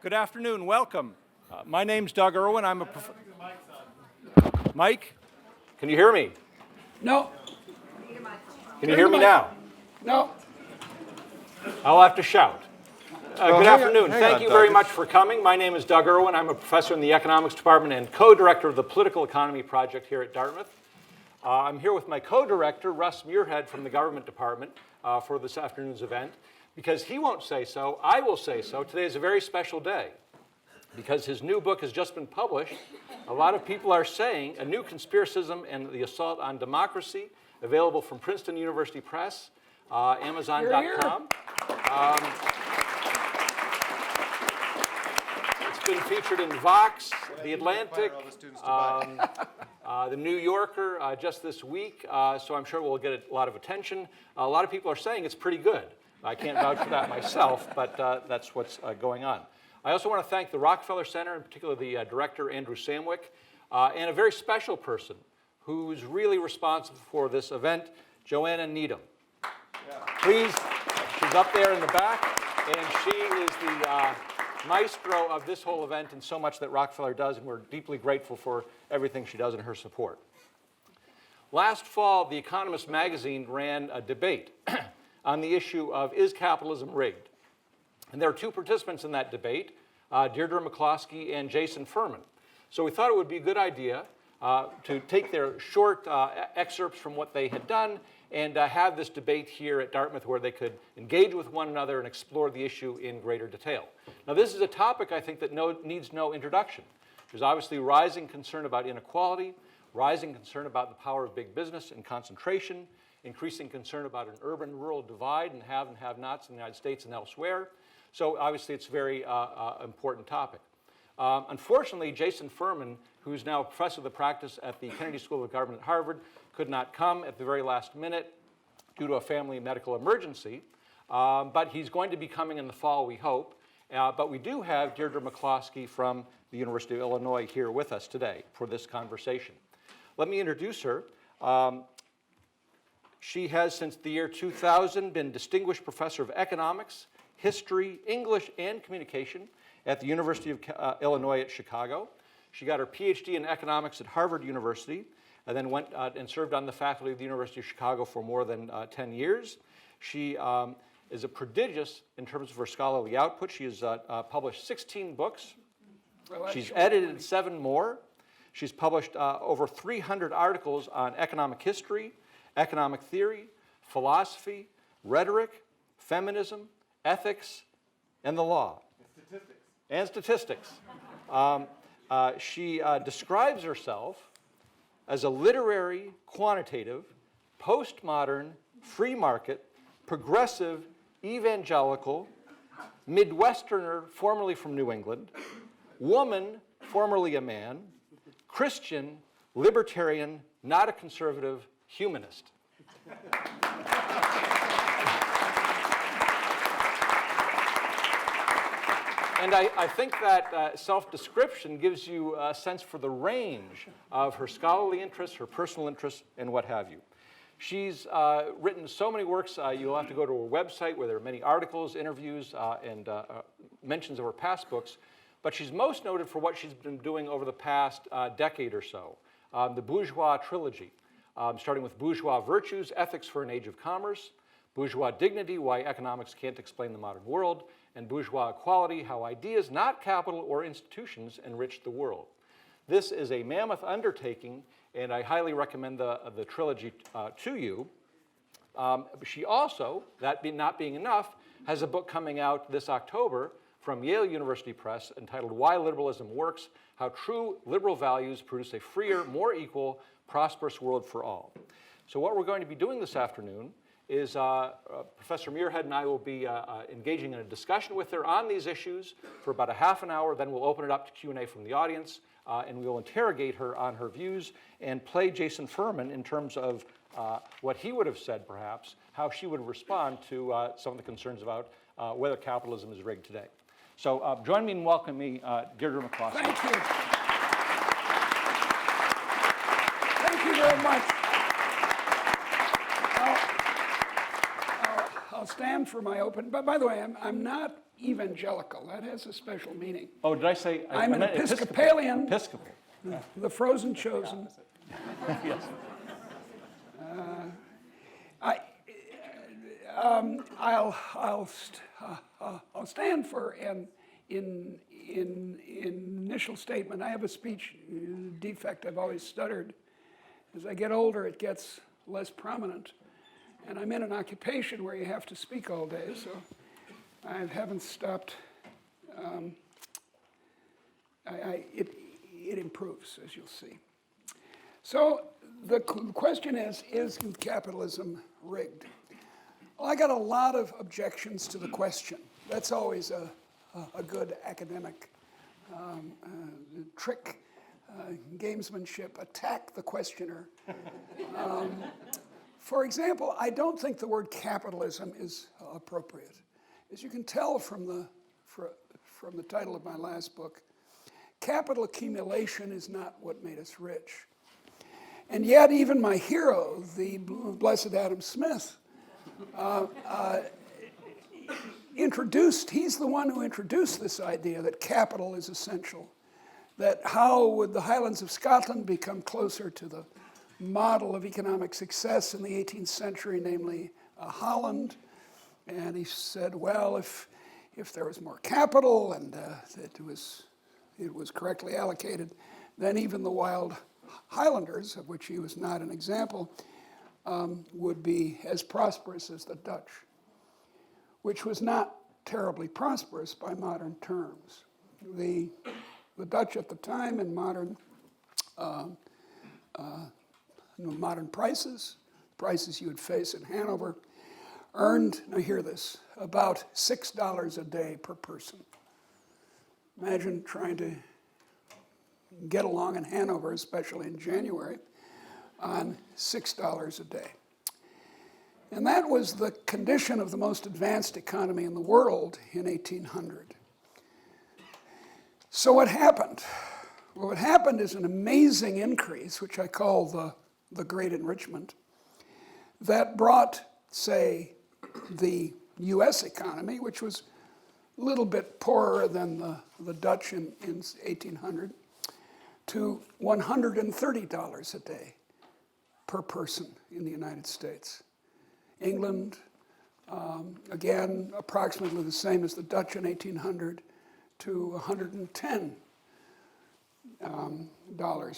Good afternoon, welcome. My name's Doug Irwin. I'm a Mike? Can you hear me? No. Can you hear me now? No. I'll have to shout. Good afternoon. hang Thank on, you Doug. very much for coming. My name is Doug Irwin. I'm a professor in the economics department and co-director of the Political Economy Project here at Dartmouth. I'm here with my co-director, Russ Muirhead from the government department for this afternoon's event. Because he won't say so, I will say so. Today is a very special day because his new book has just been published. A lot of people are saying A New Conspiracism and the Assault on Democracy, available from Princeton University Press, Amazon.com. It's been featured in Vox, The Atlantic, The New Yorker just this week, so I'm sure we'll get a lot of attention. A lot of people are saying it's pretty good. I can't vouch for that myself, but that's what's going on. I also want to thank the Rockefeller Center, in particular the director, Andrew Samwick, and a very special person who's really responsible for this event, Joanna Needham. Yeah. Please, she's up there in the back, and she is the maestro of this whole event and so much that Rockefeller does, and we're deeply grateful for everything she does and her support. Last fall, The Economist magazine ran a debate on the issue of, is capitalism rigged? And there are two participants in that debate, Deirdre McCloskey and Jason Furman. So we thought it would be a good idea to take their short excerpts from what they had done and have this debate here at Dartmouth where they could engage with one another and explore the issue in greater detail. Now this is a topic I think that needs no introduction. There's obviously rising concern about inequality, rising concern about the power of big business and concentration, increasing concern about an urban-rural divide and have-nots in the United States and elsewhere. So obviously it's a very important topic. Unfortunately, Jason Furman, who's now a professor of the practice at the Kennedy School of Government at Harvard, could not come at the very last minute due to a family medical emergency. But he's going to be coming in the fall, we hope. But we do have Deirdre McCloskey from the University of Illinois here with us today for this conversation. Let me introduce her. She has, since the year 2000, been Distinguished Professor of Economics, History, English, and Communication at the University of Illinois at Chicago. She got her PhD in economics at Harvard University and then went and served on the faculty of the University of Chicago for more than 10 years. She is a prodigious in terms of her scholarly output. She has published 16 books. She's edited 7 more. She's published over 300 articles on economic history, economic theory, philosophy, rhetoric, feminism, ethics, and the law. And statistics. She describes herself as a literary, quantitative, postmodern, free market, progressive, evangelical, Midwesterner, formerly from New England, woman, formerly a man, Christian, libertarian, not a conservative, humanist. And I think that self-description gives you a sense for the range of her scholarly interests, her personal interests, and what have you. She's written so many works, you'll have to go to her website where there are many articles, interviews, and mentions of her past books. But she's most noted for what she's been doing over the past decade or so, the Bourgeois Trilogy. Starting with Bourgeois Virtues, Ethics for an Age of Commerce, Bourgeois Dignity, Why Economics Can't Explain the Modern World, and Bourgeois Equality, How Ideas, Not Capital or Institutions Enrich the World. This is a mammoth undertaking, and I highly recommend the trilogy to you. She also, that not being enough, has a book coming out this October from Yale University Press entitled Why Liberalism Works, How True Liberal Values Produce a Freer, More Equal, Prosperous World for All. So what we're going to be doing this afternoon is Professor Muirhead and I will be engaging in a discussion with her on these issues for about a half an hour. Then we'll open it up to Q&A from the audience, and we will interrogate her on her views and play Jason Furman in terms of what he would have said, perhaps, how she would respond to some of the concerns about whether capitalism is rigged today. So join me in welcoming Deirdre McCloskey. Thank you. Thank you very much. I'll stand for my open. But by the way, I'm not evangelical. That has a special meaning. Oh, did I say? I'm an Episcopalian. Episcopal. The frozen chosen. Yes. I'll stand for an initial statement. I have a speech defect. I've always stuttered. As I get older, it gets less prominent. And I'm in an occupation where you have to speak all day, so I haven't stopped. It improves, as you'll see. So the question is capitalism rigged? Well, I got a lot of objections to the question. That's always a good academic trick, gamesmanship, attack the questioner. For example, I don't think the word capitalism is appropriate. As you can tell from the title of my last book, capital accumulation is not what made us rich. And yet even my hero, the blessed Adam Smith, he's the one who introduced this idea that capital is essential. That how would the Highlands of Scotland become closer to the model of economic success in the 18th century, namely Holland? And he said, well, if there was more capital and it was correctly allocated, then even the wild Highlanders, of which he was not an example, would be as prosperous as the Dutch, which was not terribly prosperous by modern terms. The Dutch at the time in modern prices you would face in Hanover, earned, now hear this, about $6 a day per person. Imagine trying to get along in Hanover, especially in January, on $6 a day. And that was the condition of the most advanced economy in the world in 1800. So what happened? Well, what happened is an amazing increase, which I call the Great Enrichment, that brought, say, the US economy, which was a little bit poorer than the Dutch in 1800, to $130 a day per person in the United States. England, again, approximately the same as the Dutch in 1800, to $110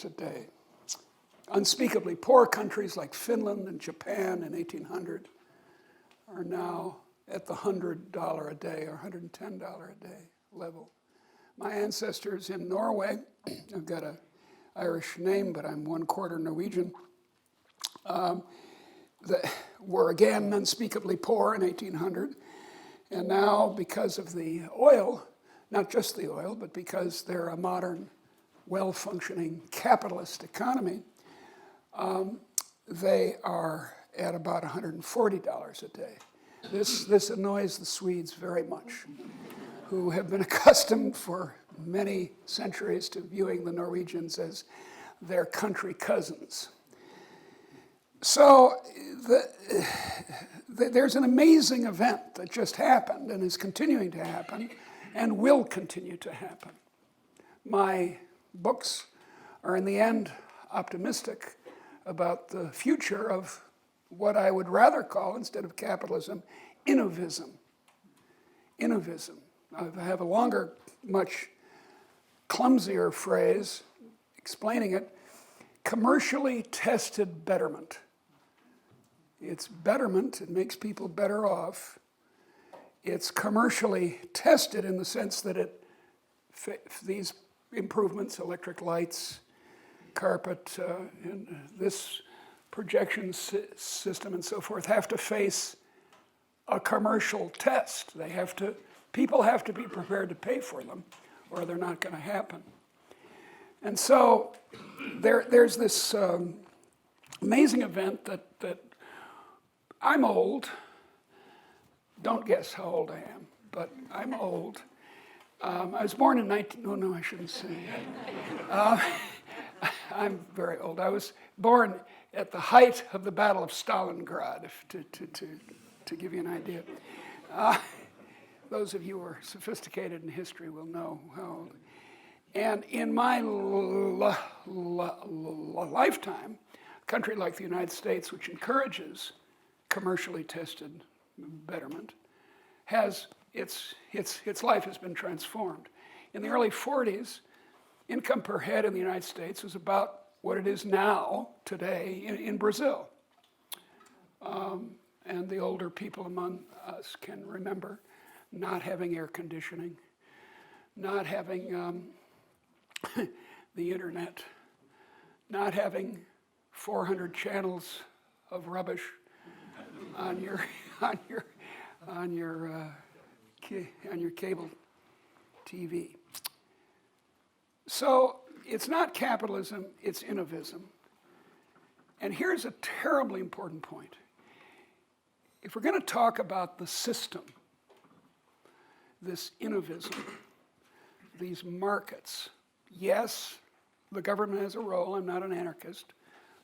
a day. Unspeakably poor countries like Finland and Japan in 1800 are now at the $100 a day or $110 a day level. My ancestors in Norway, I've got an Irish name, but I'm 1/4 Norwegian, were again unspeakably poor in 1800. And now, because of the oil, not just the oil, but because they're a modern, well-functioning capitalist economy, they are at about $140 a day. This annoys the Swedes very much, who have been accustomed for many centuries to viewing the Norwegians as their country cousins. So there's an amazing event that just happened and is continuing to happen and will continue to happen. My books are in the end optimistic about the future of what I would rather call, instead of capitalism, innovism. Innovism. I have a longer, much clumsier phrase explaining it: commercially tested betterment. It's betterment, it makes people better off. It's commercially tested in the sense that these improvements, electric lights, carpet, and this projection system and so forth, have to face a commercial test. People have to be prepared to pay for them, or they're not going to happen. And so there's this amazing event that I'm old. Don't guess how old I am, but I'm old. I was born in no, I shouldn't say that. I'm very old. I was born at the height of the Battle of Stalingrad, to to give you an idea. Those of you who are sophisticated in history will know how old. And in my lifetime, a country like the United States, which encourages commercially tested betterment, has its life has been transformed. In the early 40s, income per head in the United States was about what it is now, today, in Brazil. And the older people among us can remember not having air conditioning, not having the internet, not having 400 channels of rubbish on your cable TV. So it's not capitalism, it's innovism. And here's a terribly important point. If we're going to talk about the system, this innovism, these markets, yes, the government has a role. I'm not an anarchist,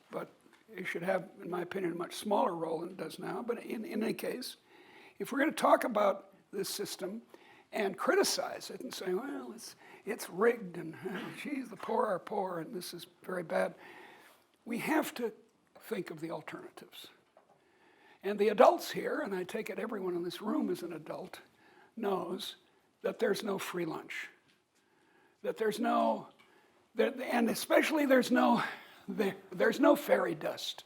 but it should have, in my opinion, a much smaller role than it does now. But in any case, if we're going to talk about this system and criticize it and say, well, it's rigged and, geez, the poor are poor and this is very bad, we have to think of the alternatives. And the adults here, and I take it everyone in this room is an adult, knows that there's no free lunch. That there's no, and especially there's no fairy dust.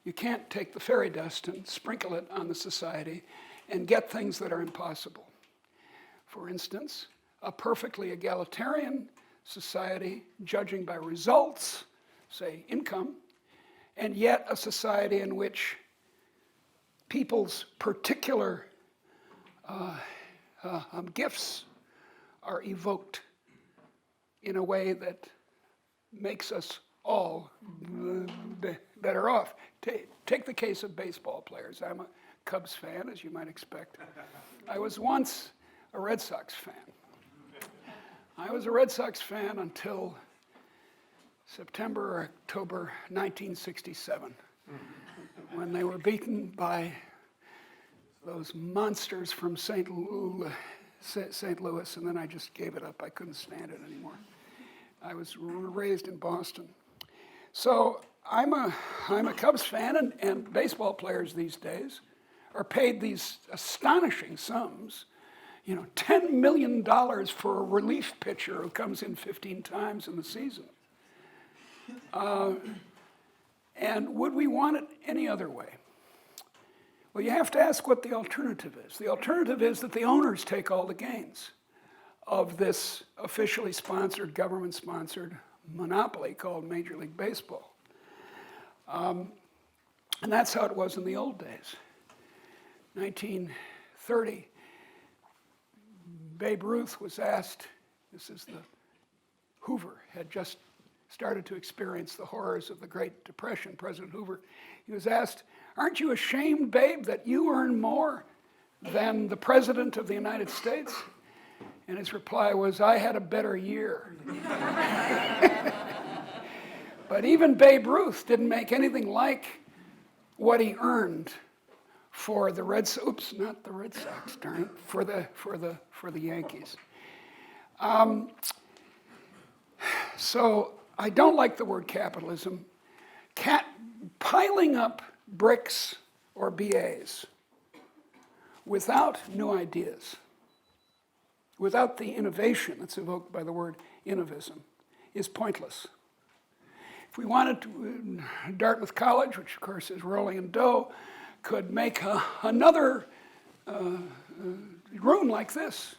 You can't take the fairy dust and sprinkle it on the society and get things that are impossible. For instance, a perfectly egalitarian society judging by results, say income, and yet a society in which people's particular gifts are evoked in a way that makes us all better off. Take the case of baseball players. I'm a Cubs fan, as you might expect. I was once a Red Sox fan. I was a Red Sox fan until September or October 1967, when they were beaten by those monsters from St. Louis, and then I just gave it up. I couldn't stand it anymore. I was raised in Boston. So I'm a Cubs fan, and baseball players these days are paid these astonishing sums, $10 million for a relief pitcher who comes in 15 times in the season. And would we want it any other way? Well, you have to ask what the alternative is. The alternative is that the owners take all the gains of this officially sponsored, government-sponsored monopoly called Major League Baseball. And that's how it was in the old days. 1930, Babe Ruth was asked, Hoover had just started to experience the horrors of the Great Depression, President Hoover. He was asked, aren't you ashamed, Babe, that you earn more than the President of the United States? And his reply was, I had a better year. But even Babe Ruth didn't make anything like what he earned for the not the Red Sox, darn it, for the Yankees. So I don't like the word capitalism. Piling up bricks or BAs without new ideas, without the innovation that's evoked by the word innovism, is pointless. If we wanted to, Dartmouth College, which of course is rolling in dough, could make another room like this,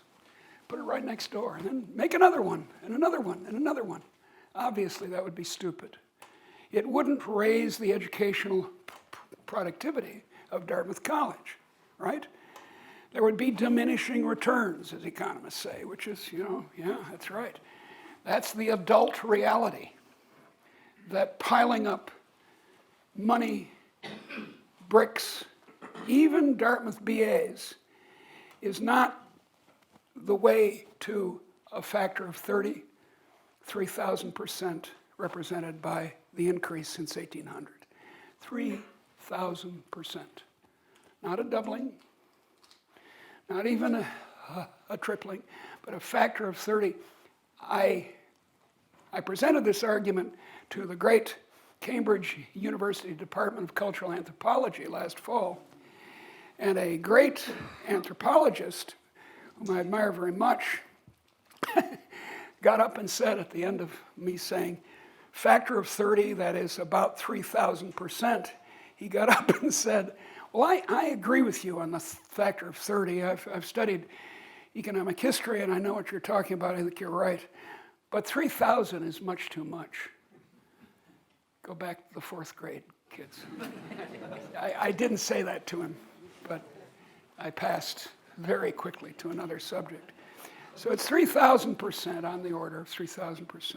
put it right next door, and then make another one, and another one, and another one. Obviously, that would be stupid. It wouldn't raise the educational productivity of Dartmouth College, right? There would be diminishing returns, as economists say, which is, yeah, that's right. That's the adult reality, that piling up money, bricks, even Dartmouth BAs, is not the way to a factor of 3,000% represented by the increase since 1800. 3,000%. not a doubling, not even a tripling, but a factor of 30. I presented this argument to the great Cambridge University Department of Cultural Anthropology last fall, and a great anthropologist, whom I admire very much, got up and said at the end of me saying, factor of 30, that is about 3,000%, he got up and said, well, I agree with you on the factor of 30. I've studied economic history and I know what you're talking about. I think you're right. But 3,000 is much too much. Go back to the 4th grade, kids. I didn't say that to him, but I passed very quickly to another subject. So it's 3,000%, on the order of 3,000%.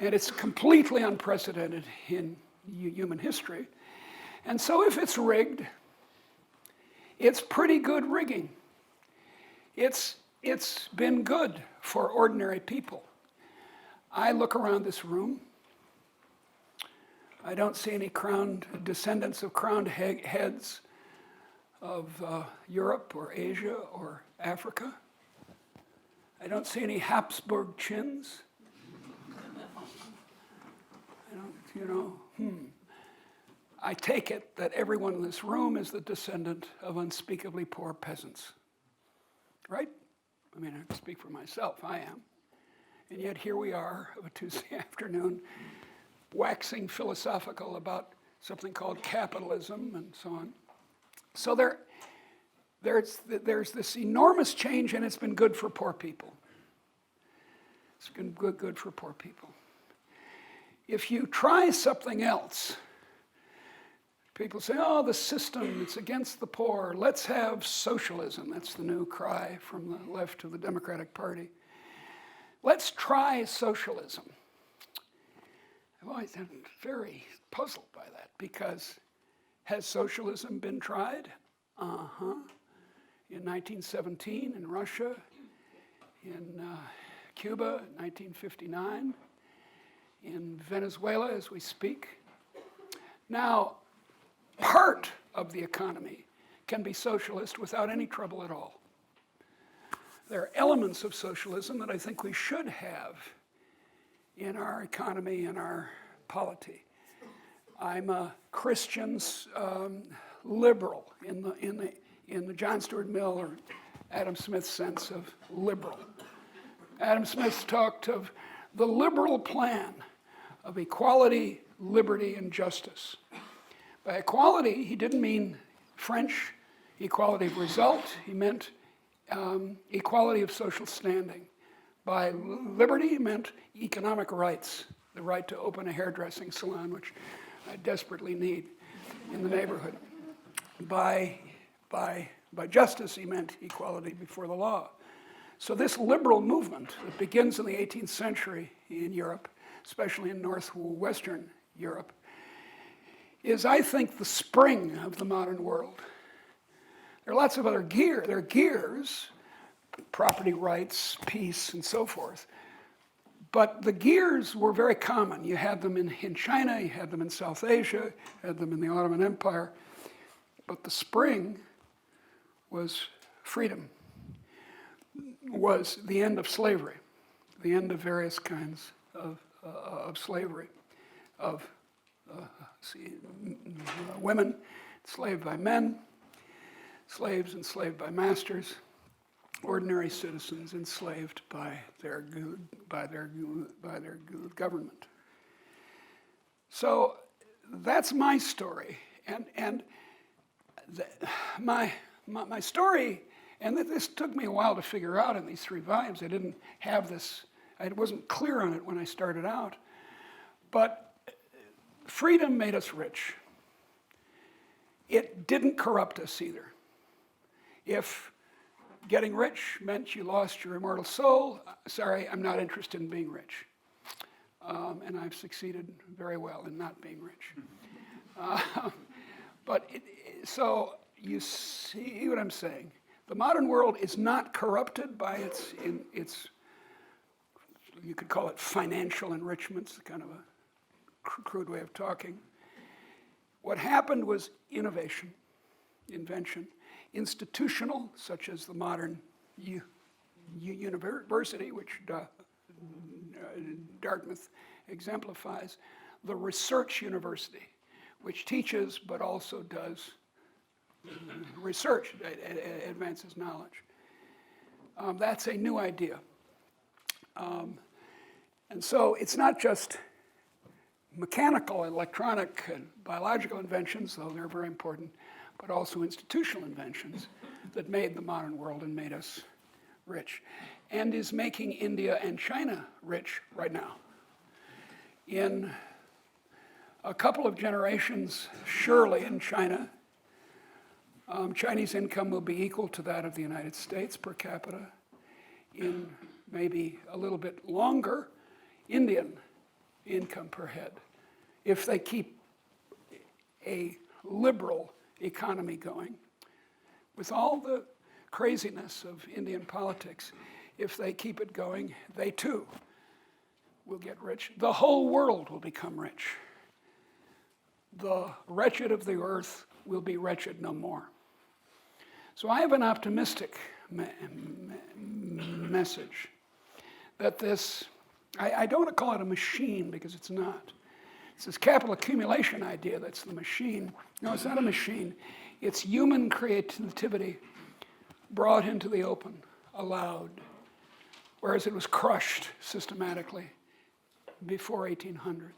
And it's completely unprecedented in human history. And so if it's rigged, it's pretty good rigging. It's been good for ordinary people. I look around this room. I don't see any descendants of crowned heads of Europe or Asia or Africa. I don't see any Habsburg chins. I take it that everyone in this room is the descendant of unspeakably poor peasants. Right? I mean, I can speak for myself, I am. And yet here we are of a Tuesday afternoon, waxing philosophical about something called capitalism and so on. So there's this enormous change, and it's been good for poor people. It's been good for poor people. If you try something else, people say, oh, the system, it's against the poor. Let's have socialism. That's the new cry from the left of the Democratic Party. Let's try socialism. I've always been very puzzled by that, because has socialism been tried? In 1917 in Russia, in Cuba in 1959, in Venezuela as we speak. Now, part of the economy can be socialist without any trouble at all. There are elements of socialism that I think we should have in our economy and our polity. I'm a Christian liberal in the John Stuart Mill or Adam Smith sense of liberal. Adam Smith talked of the liberal plan of equality, liberty, and justice. By equality, he didn't mean French equality of result. He meant equality of social standing. By liberty, he meant economic rights, the right to open a hairdressing salon, which I desperately need in the neighborhood. By justice, he meant equality before the law. So this liberal movement that begins in the 18th century in Europe, especially in northwestern Europe, is, I think, the spring of the modern world. There are lots of other gear. There are gears, property rights, peace, and so forth. But the gears were very common. You had them in China, you had them in South Asia, you had them in the Ottoman Empire. But the spring was freedom, was the end of slavery, the end of various kinds of slavery, of women enslaved by men, slaves enslaved by masters, ordinary citizens enslaved by their government. So that's my story, and my story, and this took me a while to figure out in these 3 volumes. I didn't have this, I wasn't clear on it when I started out, but freedom made us rich. It didn't corrupt us either. If getting rich meant you lost your immortal soul, sorry, I'm not interested in being rich. And I've succeeded very well in not being rich. So you see what I'm saying. The modern world is not corrupted by its you could call it financial enrichments, kind of a crude way of talking. What happened was innovation. invention. Institutional, such as the modern university, which Dartmouth exemplifies. The research university, which teaches but also does research, advances knowledge. That's a new idea. And so it's not just mechanical, electronic, and biological inventions, though they're very important, but also institutional inventions that made the modern world and made us rich, and is making India and China rich right now. In a couple of generations, surely in China, Chinese income will be equal to that of the United States per capita. In maybe a little bit longer, Indian income per head, if they keep a liberal economy going. With all the craziness of Indian politics, if they keep it going, they too will get rich. The whole world will become rich. The wretched of the earth will be wretched no more. So I have an optimistic message that this, I don't want to call it a machine because it's not. It's this capital accumulation idea that's the machine. No, it's not a machine. It's human creativity brought into the open, allowed, whereas it was crushed systematically before 1800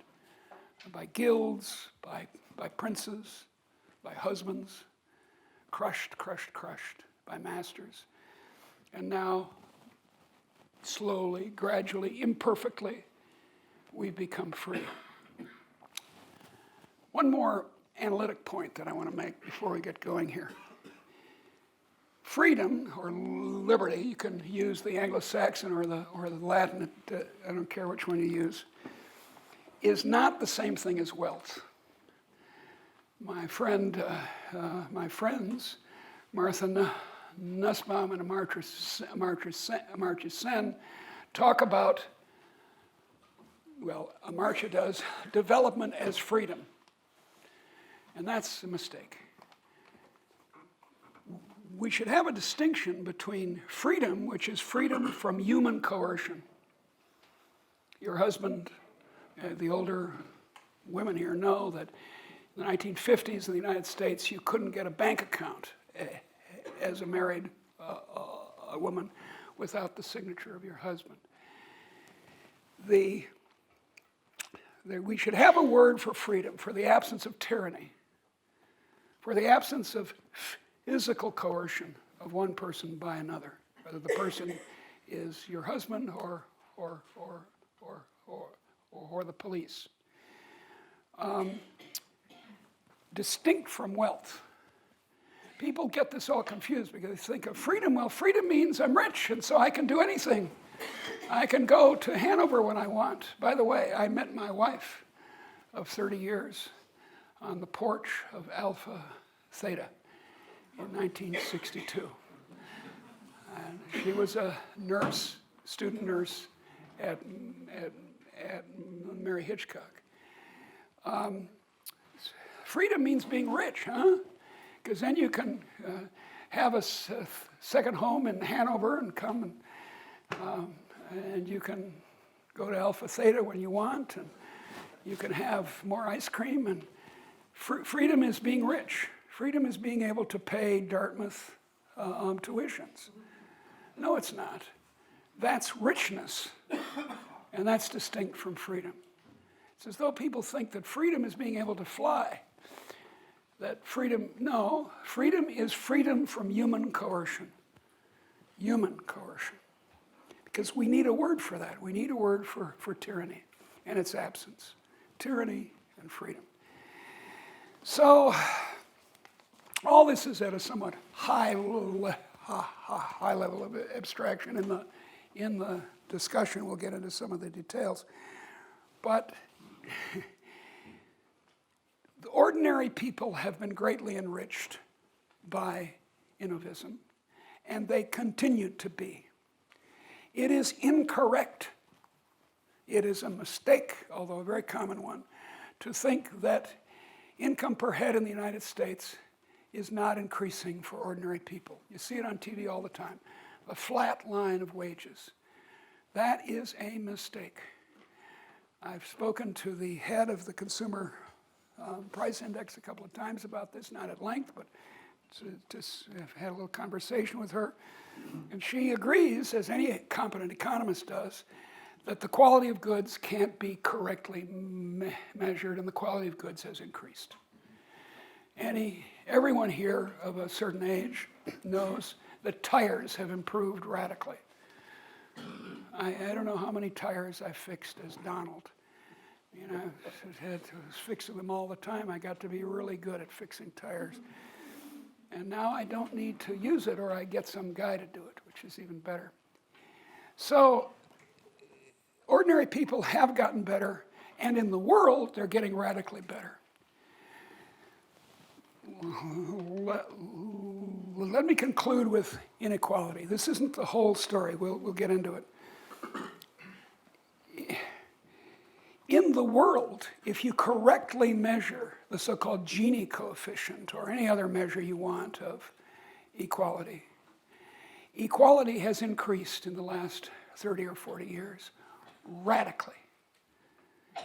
by guilds, by princes, by husbands, crushed by masters. And now, slowly, gradually, imperfectly, we've become free. One more analytic point that I want to make before we get going here. Freedom, or liberty, you can use the Anglo-Saxon or the Latin, I don't care which one you use, is not the same thing as wealth. My friends, Martha Nussbaum and Amartya Sen, talk about, well, Amartya does, development as freedom. And that's a mistake. We should have a distinction between freedom, which is freedom from human coercion. Your husband, the older women here know that in the 1950s in the United States, you couldn't get a bank account as a married a woman without the signature of your husband. We should have a word for freedom, for the absence of tyranny, for the absence of physical coercion of one person by another, whether the person is your husband or the police. Distinct from wealth. People get this all confused because they think of freedom. Well, freedom means I'm rich, and so I can do anything. I can go to Hanover when I want. By the way, I met my wife of 30 years on the porch of Alpha Theta in 1962. And she was a nurse, student nurse at Mary Hitchcock. Freedom means being rich, huh? Because then you can have a second home in Hanover and come and you can go to Alpha Theta when you want, and you can have more ice cream. And freedom is being rich. Freedom is being able to pay Dartmouth tuitions. No, it's not. That's richness, and that's distinct from freedom. It's as though people think that freedom is being able to fly. That freedom, no, freedom is freedom from human coercion. Human coercion. Because we need a word for that. We need a word for tyranny and its absence. Tyranny and freedom. So, all this is at a somewhat high level of abstraction. In the discussion, we'll get into some of the details. But the ordinary people have been greatly enriched by innovism, and they continue to be. It is incorrect, it is a mistake, although a very common one, to think that income per head in the United States is not increasing for ordinary people. You see it on TV all the time. A flat line of wages. That is a mistake. I've spoken to the head of the Consumer Price Index a couple of times about this, not at length, but just had a little conversation with her. And she agrees, as any competent economist does, that the quality of goods can't be correctly measured, and the quality of goods has increased. Everyone here of a certain age knows that tires have improved radically. I don't know how many tires I fixed as Donald. You know, I was fixing them all the time. I got to be really good at fixing tires. And now I don't need to use it, or I get some guy to do it, which is even better. So ordinary people have gotten better, and in the world, they're getting radically better. Let me conclude with inequality. This isn't the whole story. We'll get into it. In the world, if you correctly measure the so-called Gini coefficient or any other measure you want of equality, equality has increased in the last 30 or 40 years radically.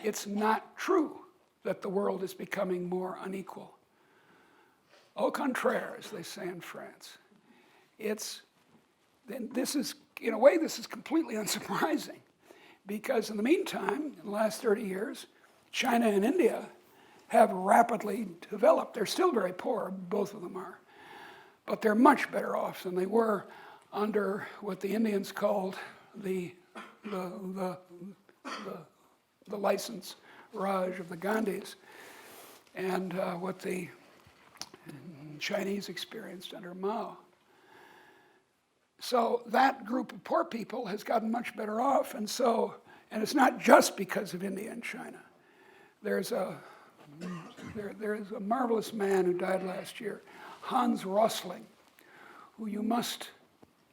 It's not true that the world is becoming more unequal. Au contraire, as they say in France. This is completely unsurprising, because in the meantime, in the last 30 years, China and India have rapidly developed. They're still very poor, both of them are, but they're much better off than they were under what the Indians called the license Raj of the Gandhis, and what the Chinese experienced under Mao. So that group of poor people has gotten much better off, and it's not just because of India and China. There is a marvelous man who died last year, Hans Rosling, who you must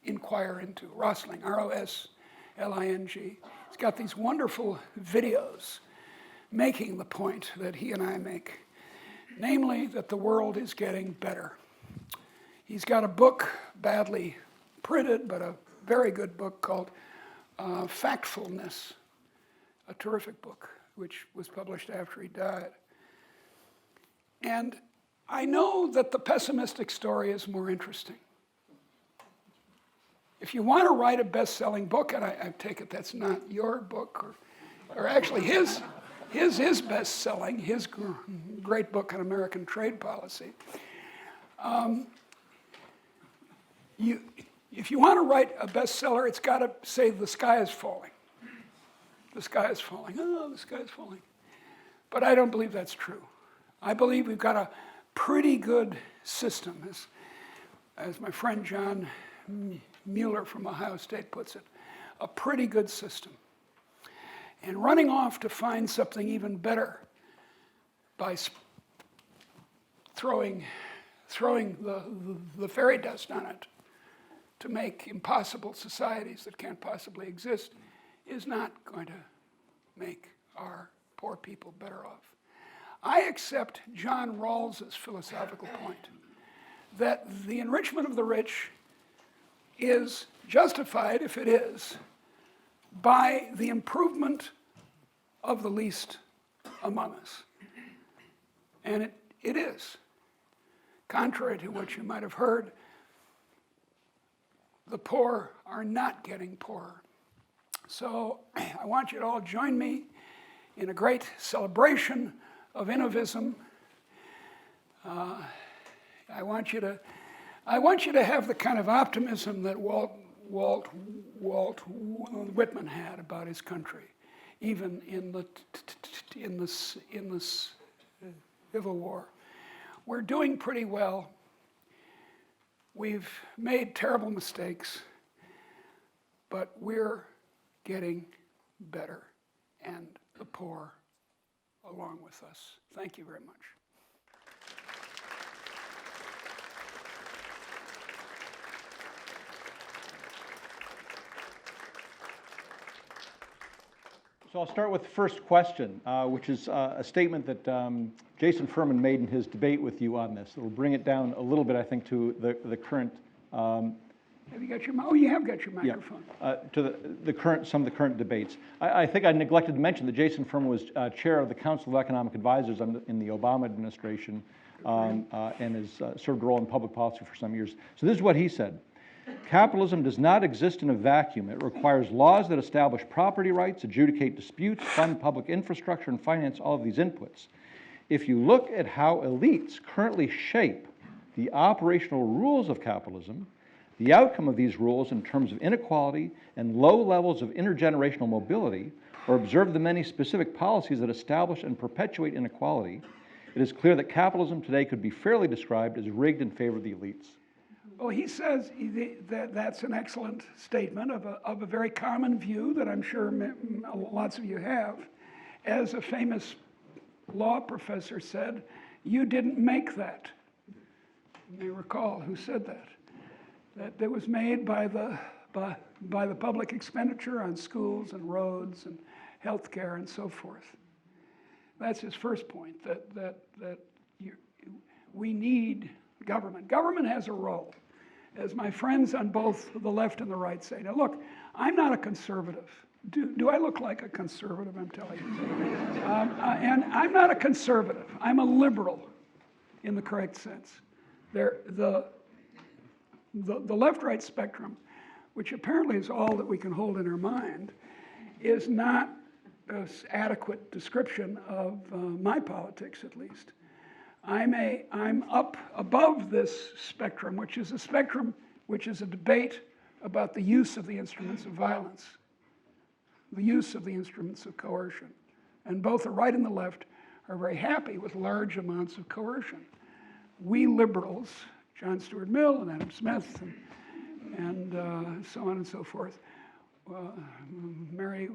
inquire into. Rosling, Rosling. He's got these wonderful videos making the point that he and I make, namely that the world is getting better. He's got a book, badly printed, but a very good book called Factfulness, a terrific book, which was published after he died. And I know that the pessimistic story is more interesting. If you want to write a best-selling book, and I take it that's not your book, or actually his is best-selling, his great book on American trade policy. If you want to write a bestseller, it's got to say the sky is falling. The sky is falling. Oh, the sky is falling. But I don't believe that's true. I believe we've got a pretty good system, as my friend John Mueller from Ohio State puts it, a pretty good system. And running off to find something even better by throwing the fairy dust on it to make impossible societies that can't possibly exist is not going to make our poor people better off. I accept John Rawls's philosophical point that the enrichment of the rich is justified, if it is, by the improvement of the least among us. And it is. Contrary to what you might have heard, the poor are not getting poorer. So I want you to all join me in a great celebration of innovism. I want you to have the kind of optimism that Walt Whitman had about his country, even in the Civil War. We're doing pretty well. We've made terrible mistakes, but we're getting better, and the poor along with us. Thank you very much. So I'll start with the first question, which is a statement that Jason Furman made in his debate with you on this. It'll bring it down a little bit, I think, to the current. Have you got your? Oh, you have got your microphone. Yeah, to the current, some of the current debates. I think I neglected to mention that Jason Furman was chair of the Council of Economic Advisors in the Obama administration, and has served a role in public policy for some years. So this is what he said. Capitalism does not exist in a vacuum. It requires laws that establish property rights, adjudicate disputes, fund public infrastructure, and finance all of these inputs. If you look at how elites currently shape the operational rules of capitalism, the outcome of these rules in terms of inequality and low levels of intergenerational mobility, or observe the many specific policies that establish and perpetuate inequality, it is clear that capitalism today could be fairly described as rigged in favor of the elites. Well, he says that that's an excellent statement of a very common view that I'm sure lots of you have. As a famous law professor said, you didn't make that. You may recall who said that. That was made by the public expenditure on schools and roads and health care and so forth. That's his first point, that we need government. Government has a role, as my friends on both the left and the right say. Now look, I'm not a conservative. Do I look like a conservative? I'm telling you. And I'm not a conservative. I'm a liberal in the correct sense. The left-right spectrum, which apparently is all that we can hold in our mind, is not an adequate description of my politics, at least. I'm up above this spectrum, which is a debate about the use of the instruments of violence, the use of the instruments of coercion. And both the right and the left are very happy with large amounts of coercion. We liberals, John Stuart Mill and Adam Smith and so on and so forth, Mary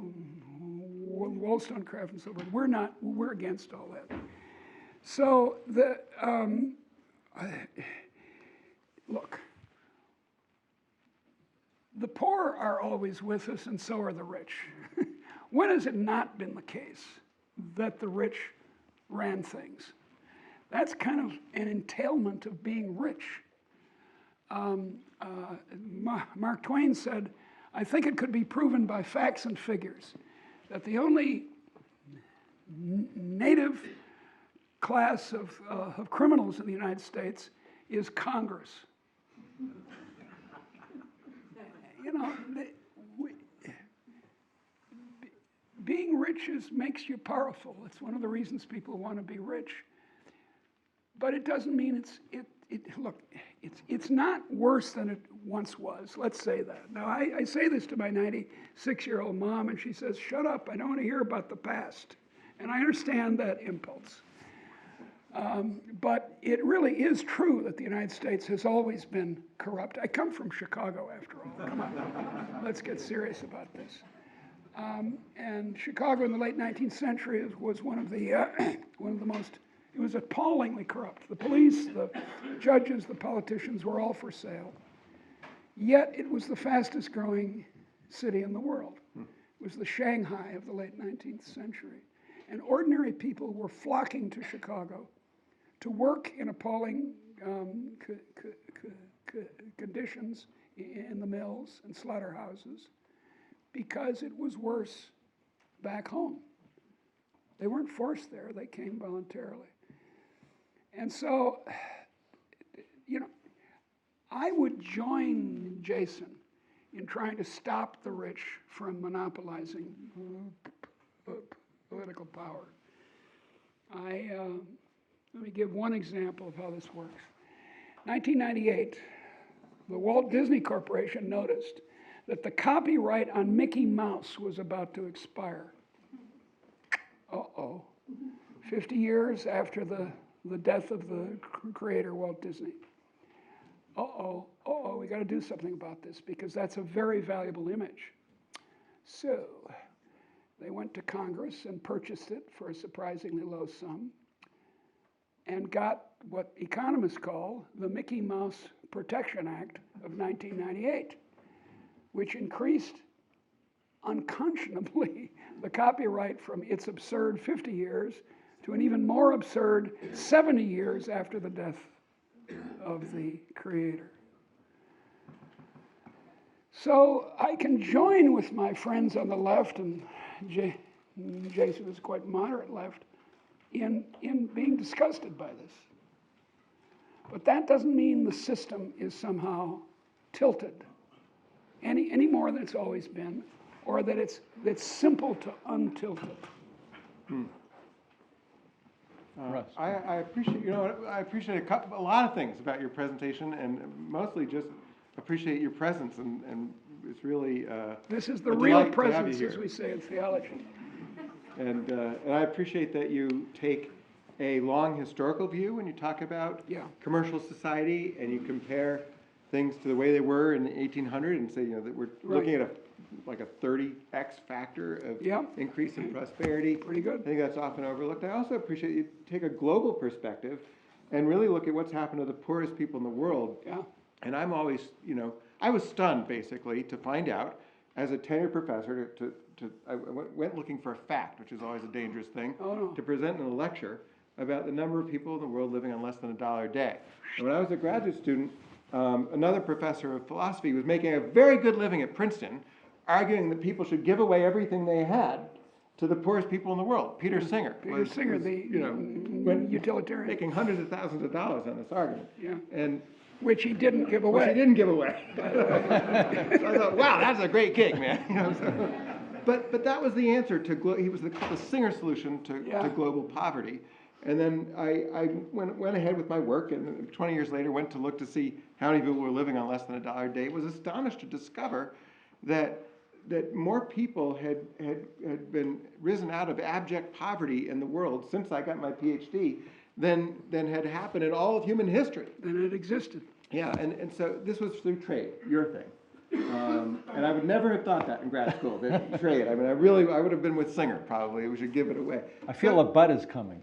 Wollstonecraft and so forth, we're against all that. So look, the poor are always with us and so are the rich. When has it not been the case that the rich ran things? That's kind of an entailment of being rich. Mark Twain said, I think it could be proven by facts and figures that the only native class of criminals in the United States is Congress. You know, being rich makes you powerful. It's one of the reasons people want to be rich. But it doesn't mean it's not worse than it once was. Let's say that. Now, I say this to my 96-year-old mom, and she says, shut up, I don't want to hear about the past. And I understand that impulse. But it really is true that the United States has always been corrupt. I come from Chicago, after all. Come on, let's get serious about this. And Chicago in the late 19th century was one of the most. It was appallingly corrupt. The police, the judges, the politicians were all for sale. Yet it was the fastest growing city in the world. It was the Shanghai of the late 19th century. And ordinary people were flocking to Chicago to work in appalling conditions in the mills and slaughterhouses because it was worse back home. They weren't forced there, they came voluntarily. And so, you know, I would join Jason in trying to stop the rich from monopolizing political power. Let me give one example of how this works. 1998, the Walt Disney Corporation noticed that the copyright on Mickey Mouse was about to expire. 50 years after the death of the creator, Walt Disney. We got to do something about this because that's a very valuable image. So they went to Congress and purchased it for a surprisingly low sum and got what economists call the Mickey Mouse Protection Act of 1998, which increased unconscionably the copyright from its absurd 50 years to an even more absurd 70 years after the death of the Creator. So I can join with my friends on the left, and Jason is quite moderate left, in being disgusted by this. But that doesn't mean the system is somehow tilted any more than it's always been, or that it's simple to untilt it. I appreciate, I appreciate a lot of things about your presentation, and mostly just appreciate your presence, and it's really this is the real presence, as we say in theology. And I appreciate that you take a long historical view when you talk about commercial society, and you compare things to the way they were in the 1800s, and say that we're looking at a 30x factor of increase in prosperity. Pretty good. I think that's often overlooked. I also appreciate you take a global perspective and really look at what's happened to the poorest people in the world. Yeah. And I'm always, I was stunned basically to find out as a tenured professor I went looking for a fact, which is always a dangerous thing, to present in a lecture about the number of people in the world living on less than $1 a day. And when I was a graduate student, another professor of philosophy was making a very good living at Princeton, arguing that people should give away everything they had to the poorest people in the world. Peter Singer was utilitarian, making hundreds of thousands of dollars on this argument. Yeah. And which he didn't give away. Which he didn't give away. So I thought, wow, that's a great gig, man. But that was the answer to he was the Singer solution to global poverty. And then I went ahead with my work, and 20 years later went to look to see how many people were living on less than $1 a day. Was astonished to discover that more people had been risen out of abject poverty in the world since I got my PhD than had happened in all of human history. Than it existed. Yeah, and so this was through trade, your thing. And I would never have thought that in grad school, that trade. I mean, I would have been with Singer, probably. We should give it away. I feel a bud is coming.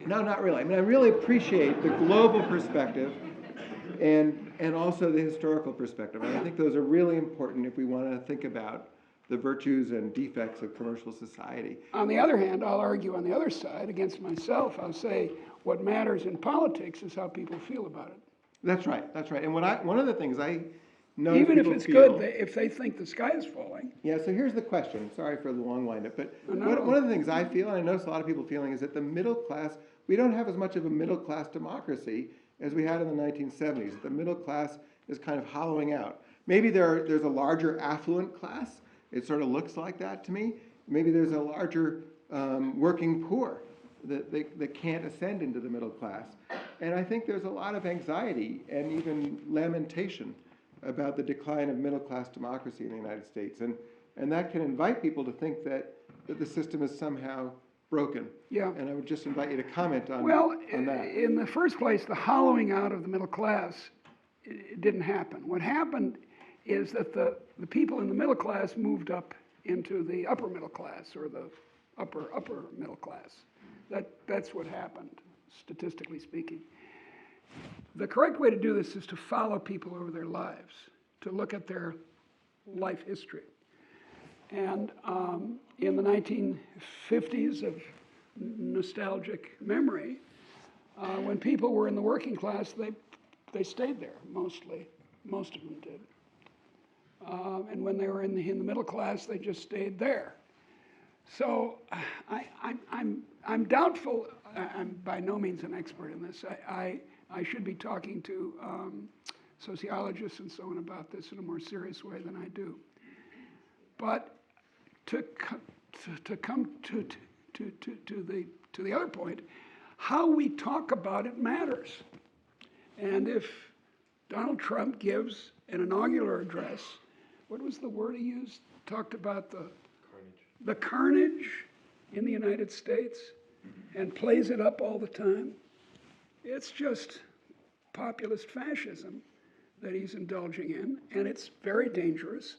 No, not really. I mean, I really appreciate the global perspective and also the historical perspective. And I think those are really important if we want to think about the virtues and defects of commercial society. On the other hand, I'll argue on the other side against myself. I'll say what matters in politics is how people feel about it. That's right. And one of the things I know even if it's good, if they think the sky is falling. Yeah, so here's the question. Sorry for the long wind-up, but one of the things I feel, and I notice a lot of people feeling, is that the middle class, we don't have as much of a middle-class democracy as we had in the 1970s. The middle class is kind of hollowing out. Maybe there's a larger affluent class. It sort of looks like that to me. Maybe there's a larger working poor that can't ascend into the middle class. And I think there's a lot of anxiety and even lamentation about the decline of middle-class democracy in the United States. And that can invite people to think that the system is somehow broken. Yeah. And I would just invite you to comment on that. Well, in the first place, the hollowing out of the middle class, it didn't happen. What happened is that the people in the middle class moved up into the upper middle class, or the upper middle class. That's what happened, statistically speaking. The correct way to do this is to follow people over their lives, to look at their life history. And in the 1950s of nostalgic memory, when people were in the working class, they stayed there mostly. Most of them did. And when they were in the middle class, they just stayed there. So I'm doubtful. I'm by no means an expert in this. I should be talking to sociologists and so on about this in a more serious way than I do. But to come to the other point, how we talk about it matters. And if Donald Trump gives an inaugural address, what was the word he used? Talked about the carnage in the United States, and plays it up all the time. It's just populist fascism that he's indulging in, and it's very dangerous,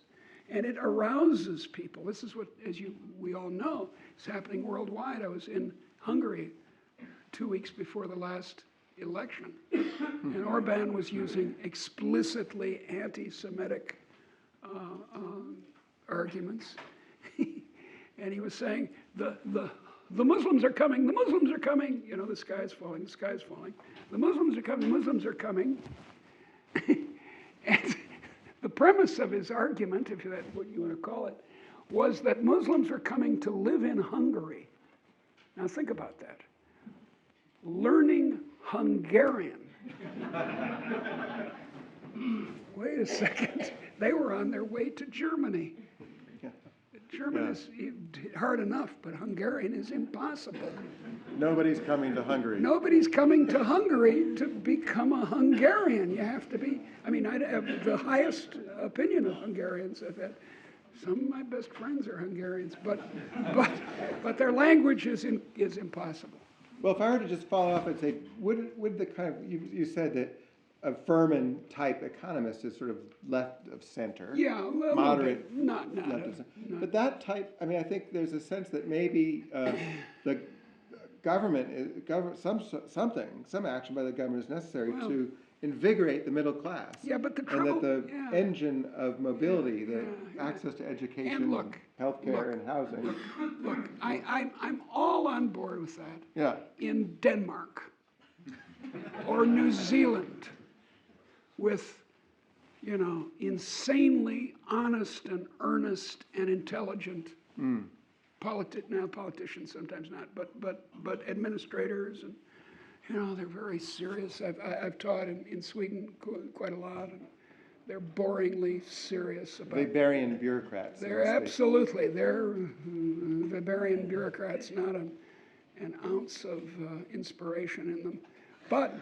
and it arouses people. This is what, we all know, is happening worldwide. I was in Hungary 2 weeks before the last election, and Orban was using explicitly anti-Semitic arguments, and he was saying the the Muslims are coming, the Muslims are coming. You know, the sky is falling, the sky is falling. The Muslims are coming, the Muslims are coming. And the premise of his argument, if that's what you want to call it, was that Muslims are coming to live in Hungary. Now think about that. Learning Hungarian. Wait a second. They were on their way to Germany. German is hard enough, but Hungarian is impossible. Nobody's coming to Hungary. Nobody's coming to Hungary to become a Hungarian. You have to be, I mean, I have the highest opinion of Hungarians. I've had some of my best friends are Hungarians, but their language is impossible. Well, if I were to just follow up and say, would the kind of, you said that a Furman type economist is sort of left of center, moderate, not left of center. But that type, I mean, I think there's a sense that maybe the government, some action by the government is necessary to invigorate the middle class. Yeah, but the trouble, and that the engine of mobility, the access to education, healthcare, and housing. Look, I'm all on board with that. Yeah. In Denmark or New Zealand, with, you know, insanely honest and earnest and intelligent politicians, sometimes not, but administrators, and you know, they're very serious. I've taught in Sweden quite a lot, and they're boringly serious about. Weberian bureaucrats. They're absolutely, they're Weberian bureaucrats, not an ounce of inspiration in them. But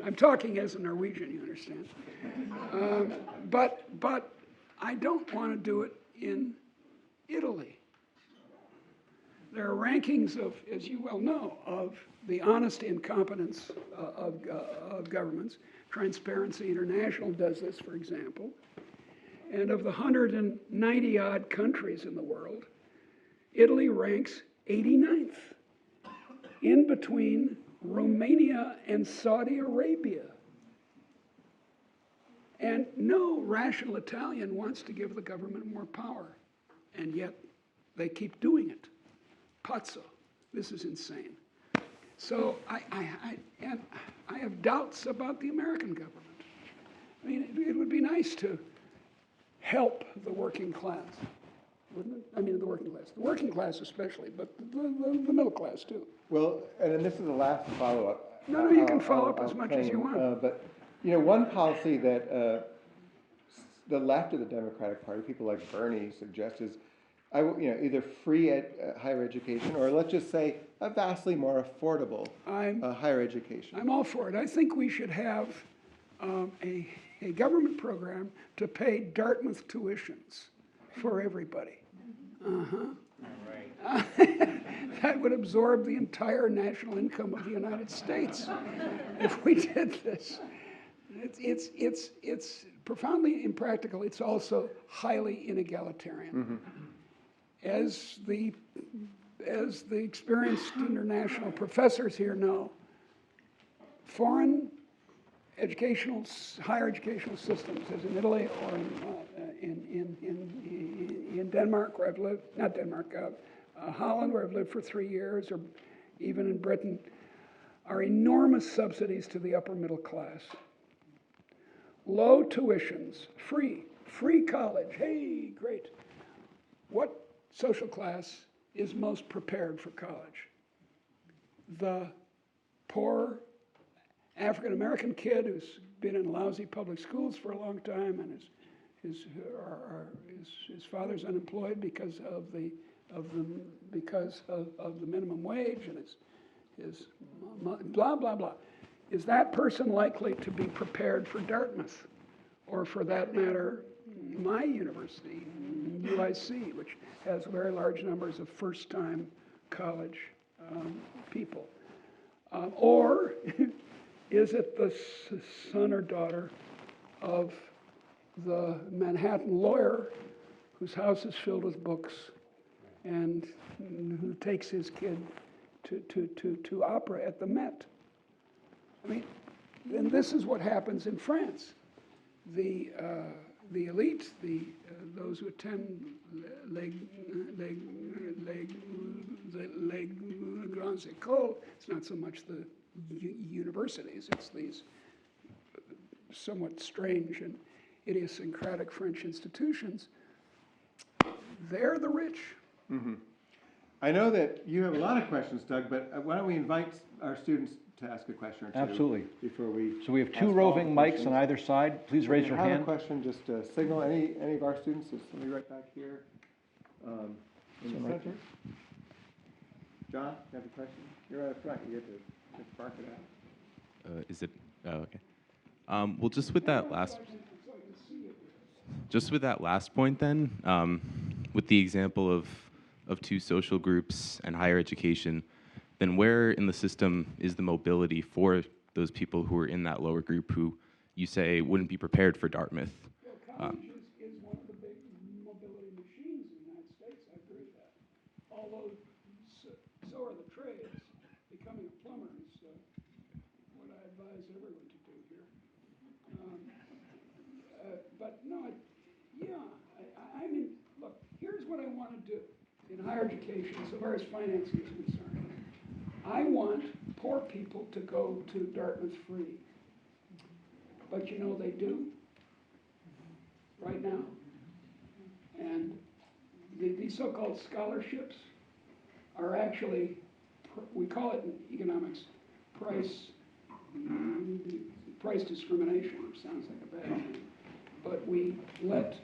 I'm talking as a Norwegian, you understand. But I don't want to do it in Italy. There are rankings of, as you well know, of the honesty and competence of governments. Transparency International does this, for example. And of the 190 odd countries in the world, Italy ranks 89th, in between Romania and Saudi Arabia. And no rational Italian wants to give the government more power, and yet they keep doing it. Pazzo, this is insane. So I have doubts about the American government. I mean, it would be nice to help the working class, wouldn't it? I mean, the working class especially, but the middle class too. Well, and then this is the last follow-up. No, you can follow up as much as you want. But, you know, one policy that the left of the Democratic Party, people like Bernie, suggest is, either free higher education, or let's just say a vastly more affordable higher education. I'm all for it. I think we should have a government program to pay Dartmouth tuitions for everybody. That would absorb the entire national income of the United States if we did this. It's profoundly impractical. It's also highly inegalitarian. Mm-hmm. As the experienced international professors here know, foreign higher educational systems, as in Italy or in Denmark, where I've lived, not Denmark, Holland, where I've lived for 3 years, or even in Britain, are enormous subsidies to the upper middle class. Low tuitions, free college, hey, great. What social class is most prepared for college? The poor African-American kid who's been in lousy public schools for a long time, and his father's unemployed because of the minimum wage, and his blah blah blah. Is that person likely to be prepared for Dartmouth, or for that matter, my university, UIC, which has very large numbers of first-time college people? Or is it the son or daughter of the Manhattan lawyer whose house is filled with books and who takes his kid to opera at the Met? I mean, and this is what happens in France. The the elite, those who attend les grandes écoles, it's not so much the universities, it's these somewhat strange and idiosyncratic French institutions. They're the rich. Mm-hmm. I know that you have a lot of questions, Doug, but why don't we invite our students to ask a question or two? Absolutely. Before we So we have two roving mics on either side. Please raise your If you have hand. a question, just signal any of our students. There's somebody right back here in the center. John, you have a question? You're right up front. You get to spark it out. Is it? Oh, okay. Well, just with that last point, then, with the example of two social groups and higher education, then where in the system is the mobility for those people who are in that lower group who you say wouldn't be prepared for Dartmouth? College is one of the big mobility machines in the United States. I agree with that. Although so are the trades. Becoming a plumber is what I advise everyone to do here. But no, I mean, look, here's what I want to do in higher education, so far as financing is concerned. I want poor people to go to Dartmouth free. But you know they do right now. And these so-called scholarships are actually, we call it in economics, price discrimination, which sounds like a bad thing. But we let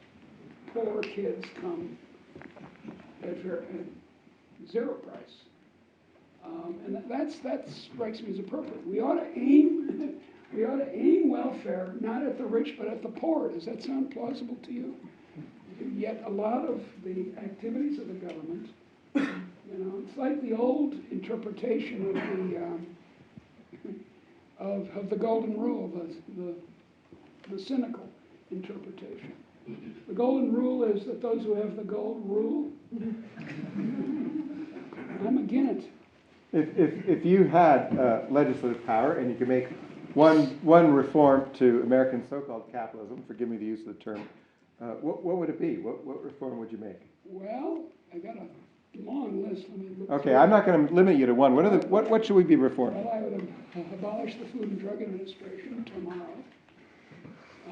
poor kids come at zero price. And that strikes me as appropriate. We ought to aim welfare not at the rich but at the poor. Does that sound plausible to you? Yet a lot of the activities of the government, it's like the old interpretation of the golden rule, the cynical interpretation. The golden rule is that those who have the gold rule. I'm against it. If you had legislative power and you could make one reform to American so-called capitalism, forgive me the use of the term, what would it be? What reform would you make? Well, I got a long list. Let me look. Okay, I'm not going to limit you to one. What should we be reforming? Well, I would abolish the Food and Drug Administration tomorrow.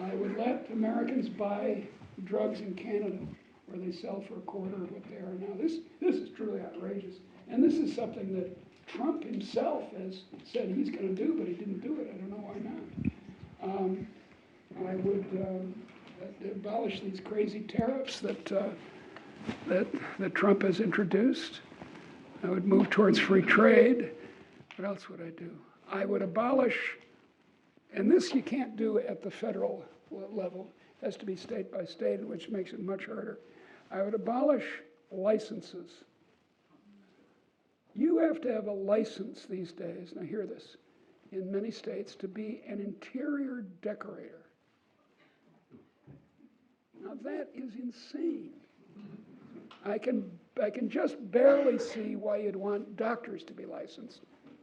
I would let Americans buy drugs in Canada where they sell for a quarter of what they are now. This is truly outrageous. And this is something that Trump himself has said he's going to do, but he didn't do it. I don't know why not. I would abolish these crazy tariffs that Trump has introduced. I would move towards free trade. What else would I do? I would abolish, and this you can't do at the federal level. It has to be state by state, which makes it much harder. I would abolish licenses. You have to have a license these days, now hear this, in many states to be an interior decorator. Now that is insane. I can just barely see why you'd want doctors to be licensed.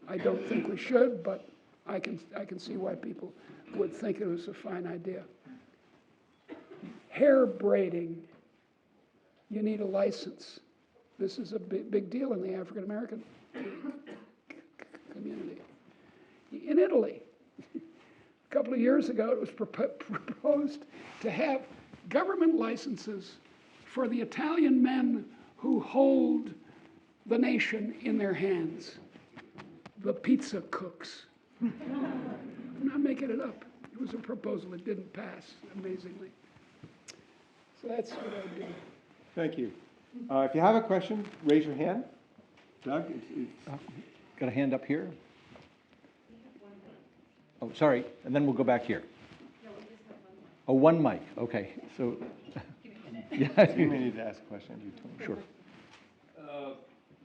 I don't think we should, but I can see why people would think it was a fine idea. Hair braiding, you need a license. This is a big deal in the African American community. In Italy, a couple of years ago, it was proposed to have government licenses for the Italian men who hold the nation in their hands, the pizza cooks. I'm not making it up. It was a proposal that didn't pass, amazingly. So that's what I do. Thank you. If you have a question, raise your hand. Doug? Got a hand up here? Oh, sorry, and then we'll go back here. Oh, one mic, okay, so. You may need to ask a question. Sure.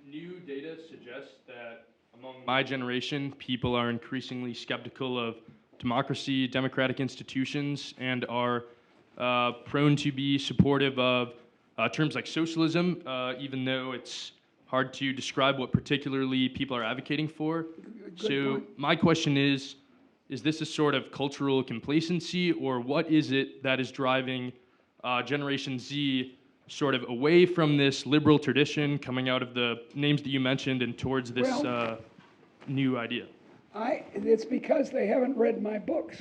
New data suggests that among my generation, people are increasingly skeptical of democracy, democratic institutions, and are prone to be supportive of terms like socialism, even though it's hard to describe what particularly people are advocating for. So my question is this a sort of cultural complacency, or what is it that is driving Generation Z sort of away from this liberal tradition, coming out of the names that you mentioned and towards this new idea? It's because they haven't read my books.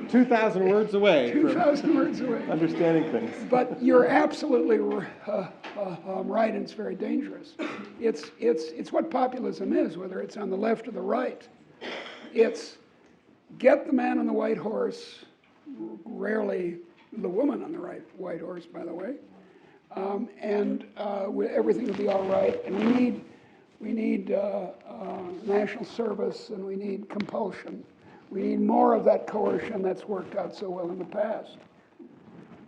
2,000 words away 2,000 words away. from understanding things. But you're absolutely right, and it's very dangerous. It's what populism is, whether it's on the left or the right. It's get the man on the white horse, rarely the woman on the white horse, by the way, and everything will be all right. And we need national service, and we need compulsion. We need more of that coercion that's worked out so well in the past.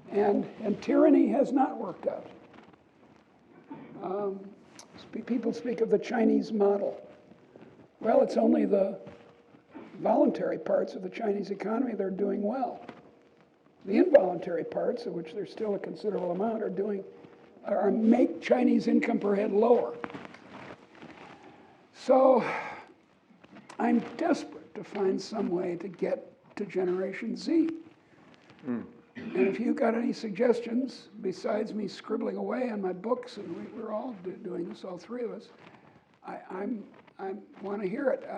And tyranny has not worked out. People speak of the Chinese model. Well, it's only the voluntary parts of the Chinese economy that are doing well. The involuntary parts, of which there's still a considerable amount, make Chinese income per head lower. So I'm desperate to find some way to get to Generation Z. And if you've got any suggestions, besides me scribbling away on my books, and we're all doing this, all three of us, I want to hear it.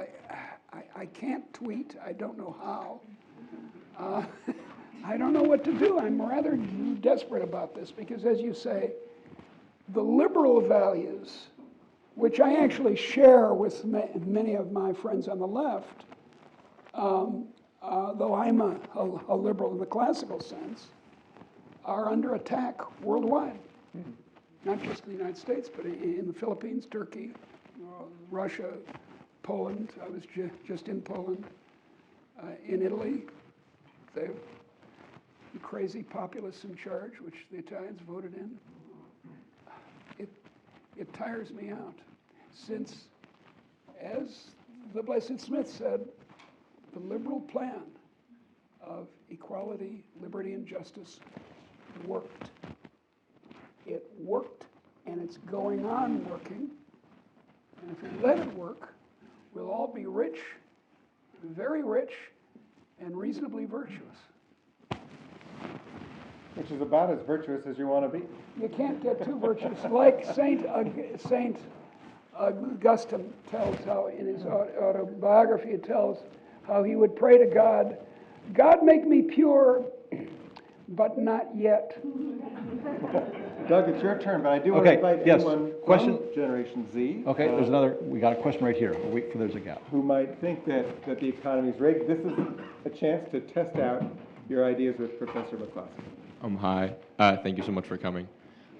I can't tweet. I don't know how. I don't know what to do. I'm rather desperate about this because, as you say, the liberal values, which I actually share with many of my friends on the left, though I'm a liberal in the classical sense, are under attack worldwide. Not just in the United States, but in the Philippines, Turkey, Russia, Poland. I was just in Poland. In Italy, the crazy populists in charge, which the Italians voted in. It tires me out, since, as the Blessed Smith said, the liberal plan of equality, liberty, and justice worked. It worked, and it's going on working. And if we let it work, we'll all be rich, very rich, and reasonably virtuous. Which is about as virtuous as you want to be. You can't get too virtuous. Like Saint Augustine tells how, in his autobiography, it tells how he would pray to God, God make me pure, but not yet. Doug, it's your turn, but I do want to invite anyone Question? from Generation Z. Okay, there's another, we got a question right here. We'll wait for there's a gap. Who might think that the economy is rigged. This is a chance to test out your ideas with Professor McCloskey. Hi. Thank you so much for coming.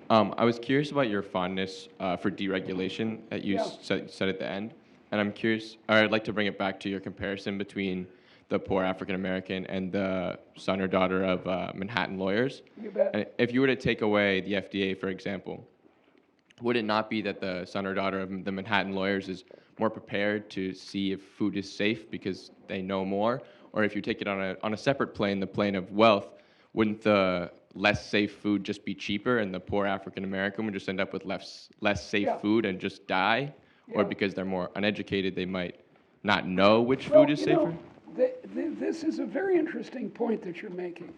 I was curious about your fondness for deregulation that you said at the end. And I'm curious, or I'd like to bring it back to your comparison between the poor African American and the son or daughter of Manhattan lawyers. You bet. And if you were to take away the FDA, for example, would it not be that the son or daughter of the Manhattan lawyers is more prepared to see if food is safe because they know more? Or if you take it on a separate plane, the plane of wealth, wouldn't the less safe food just be cheaper and the poor African American would just end up with less safe food and just die? Or because they're more uneducated, they might not know which food is safer? This is a very interesting point that you're making.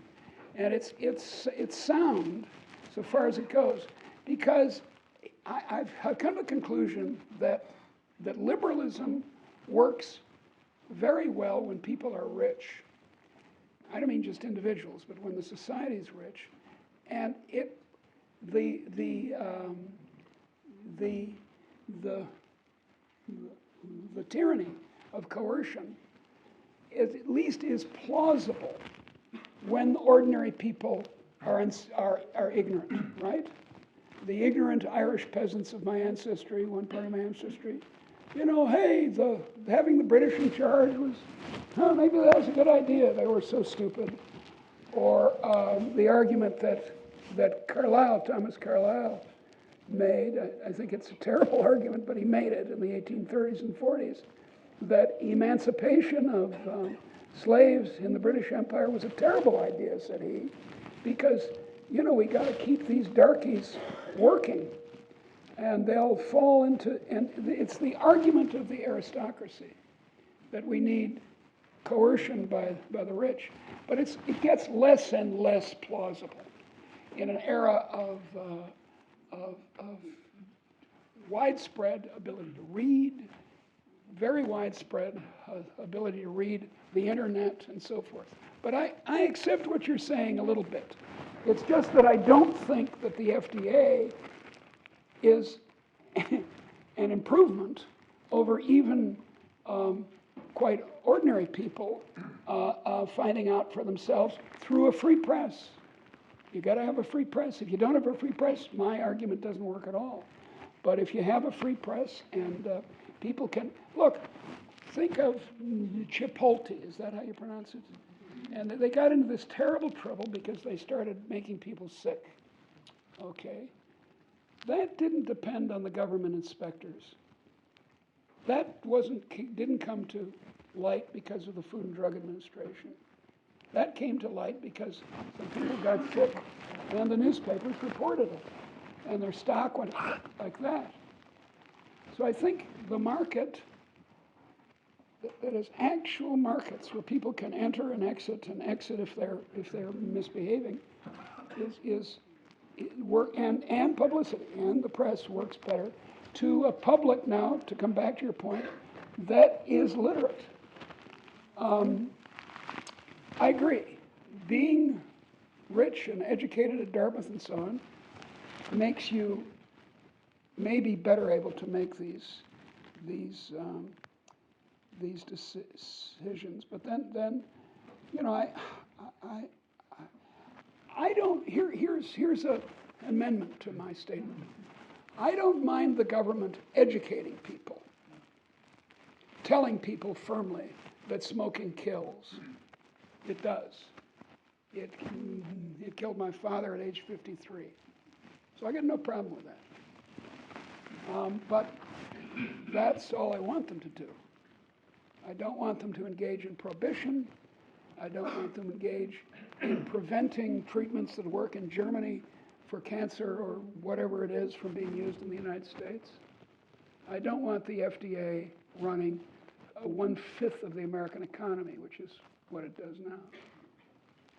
And it's sound so far as it goes, because I've come to the conclusion that liberalism works very well when people are rich. I don't mean just individuals, but when the society is rich, and the tyranny of coercion at least is plausible when ordinary people are ignorant, right? The ignorant Irish peasants of my ancestry, one part of my ancestry, hey, having the British in charge was, maybe that was a good idea. They were so stupid. Or the argument that Thomas Carlyle made, I think it's a terrible argument, but he made it in the 1830s and 40s, that emancipation of slaves in the British Empire was a terrible idea, said he, because, we got to keep these darkies working. And they'll fall into, and it's the argument of the aristocracy that we need coercion by the rich. But it gets less and less plausible in an era of widespread ability to read, very widespread ability to read, the internet and so forth. But I accept what you're saying a little bit. It's just that I don't think that the FDA is an improvement over even quite ordinary people finding out for themselves through a free press. You got to have a free press. If you don't have a free press, my argument doesn't work at all. But if you have a free press and people can, look, think of Chipotle, is that how you pronounce it? And they got into this terrible trouble because they started making people sick, okay? That didn't depend on the government inspectors. That didn't come to light because of the Food and Drug Administration. That came to light because some people got sick and the newspapers reported it. And their stock went like that. So I think the market, that is actual markets where people can enter and exit if they're misbehaving, and publicity and the press works better to a public now, to come back to your point, that is literate. I agree. Being rich and educated at Dartmouth and so on makes you maybe better able to make these decisions. But then you know, I don't. Here's an amendment to my statement. I don't mind the government educating people, telling people firmly that smoking kills. It does. It killed my father at age 53. So I got no problem with that. But that's all I want them to do. I don't want them to engage in prohibition. I don't want them to engage in preventing treatments that work in Germany for cancer or whatever it is from being used in the United States. I don't want the FDA running 1/5 of the American economy, which is what it does now.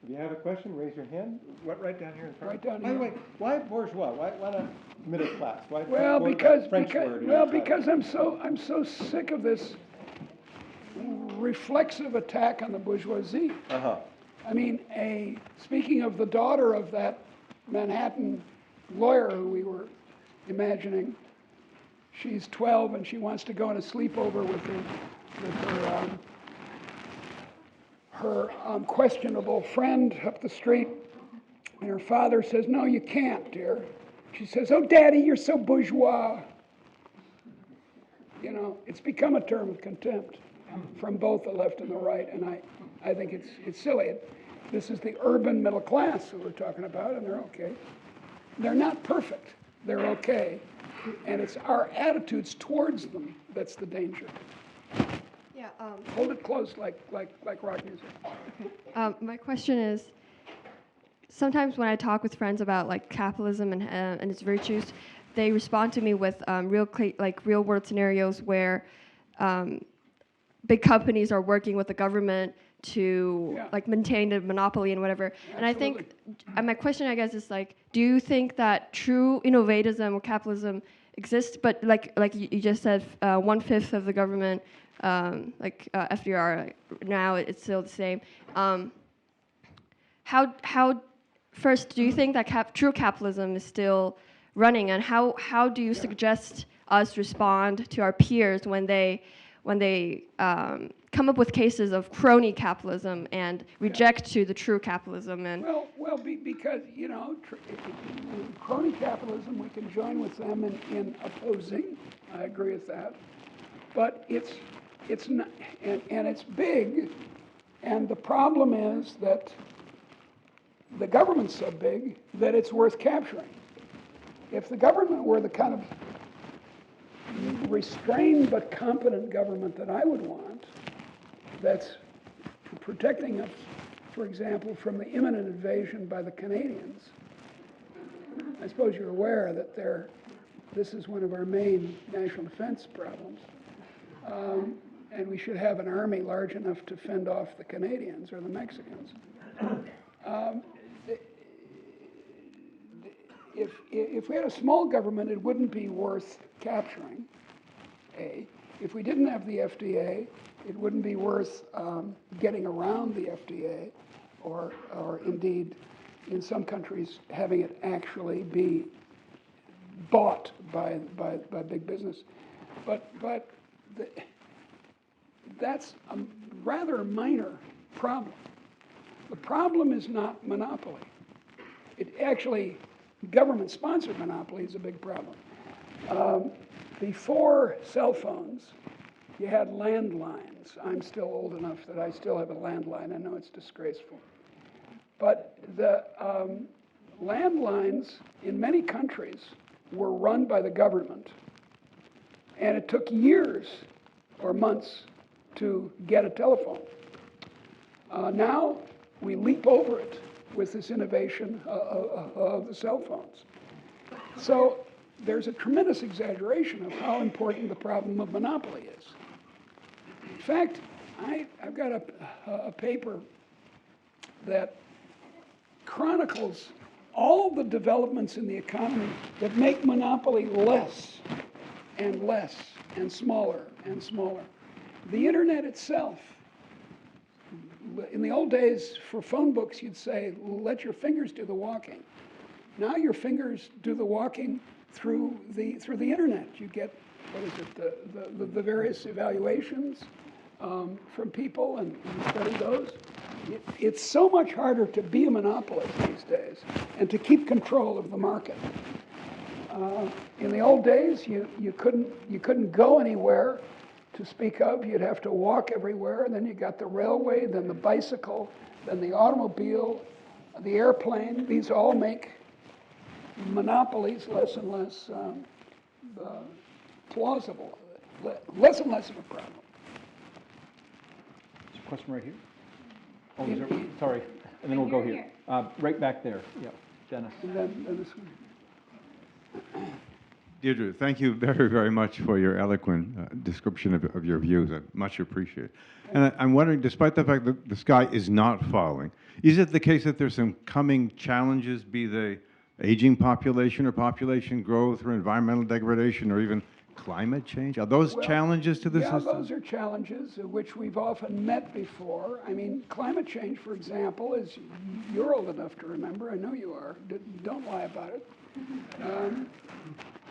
If you have a question, raise your hand. What, right down here in front? Right down By here. the way, why bourgeois? Why not middle class? Why Well, that because French word in the title? I'm so sick of this reflexive attack on the bourgeoisie. Uh-huh. I mean, speaking of the daughter of that Manhattan lawyer who we were imagining, she's 12 and she wants to go on a sleepover with her questionable friend up the street, and her father says, "No, you can't, dear." She says, "Oh, Daddy, you're so bourgeois." You know, it's become a term of contempt from both the left and the right, and I think it's silly. This is the urban middle class that we're talking about, and they're okay. They're not perfect. They're okay. And it's our attitudes towards them that's the danger. Yeah. Hold it close like rock music. Okay. My question is, sometimes when I talk with friends about like capitalism and its virtues, they respond to me with real world scenarios where big companies are working with the government to like maintain a monopoly and whatever. Absolutely. And I think my question, I guess, is like, do you think that true innovativism or capitalism exists? But like you just said, 1/5 of the government, FDR, now it's still the same. How first, do you think that true capitalism is still running, and how do you suggest us respond to our peers when they come up with cases of crony capitalism and reject to the true capitalism? And because crony capitalism, we can join with them in opposing. I agree with that, but it's not, and it's big, and the problem is that the government's so big that it's worth capturing. If the government were the kind of restrained but competent government that I would want, that's protecting us, for example, from the imminent invasion by the Canadians. I suppose you're aware that this is one of our main national defense problems. and we should have an army large enough to fend off the Canadians or the Mexicans. If we had a small government, it wouldn't be worth capturing, A. If we didn't have the FDA, it wouldn't be worth getting around the FDA, or indeed, in some countries, having it actually be bought by big business. But that's a rather minor problem. The problem is not monopoly. It actually, government-sponsored monopoly is a big problem. Before cell phones, you had landlines. I'm still old enough that I still have a landline. I know it's disgraceful. But the landlines in many countries were run by the government. And it took years or months to get a telephone. Now we leap over it with this innovation of the cell phones. So there's a tremendous exaggeration of how important the problem of monopoly is. In fact, I've got a paper that chronicles all the developments in the economy that make monopoly less and less and smaller and smaller. The internet itself, in the old days for phone books you'd say, let your fingers do the walking. Now your fingers do the walking through the internet. You get, what is it, the various evaluations from people, and you study those. It's so much harder to be a monopolist these days and to keep control of the market. In the old days, you couldn't go anywhere to speak of. You'd have to walk everywhere, and then you got the railway, then the bicycle, then the automobile, the airplane. These all make monopolies less and less plausible, less and less of a problem. There's a question right here. Oh, is there, sorry, and then we'll go here. Right back there, yeah, Dennis. And then this one. Deirdre, thank you very, very much for your eloquent description of your views. I much appreciate it. And I'm wondering, despite the fact that the sky is not falling, is it the case that there's some coming challenges, be they aging population or population growth or environmental degradation or even climate change? Are those challenges to the system? Yeah, those are challenges which we've often met before. I mean, climate change, for example, is, you're old enough to remember, I know you are, don't lie about it.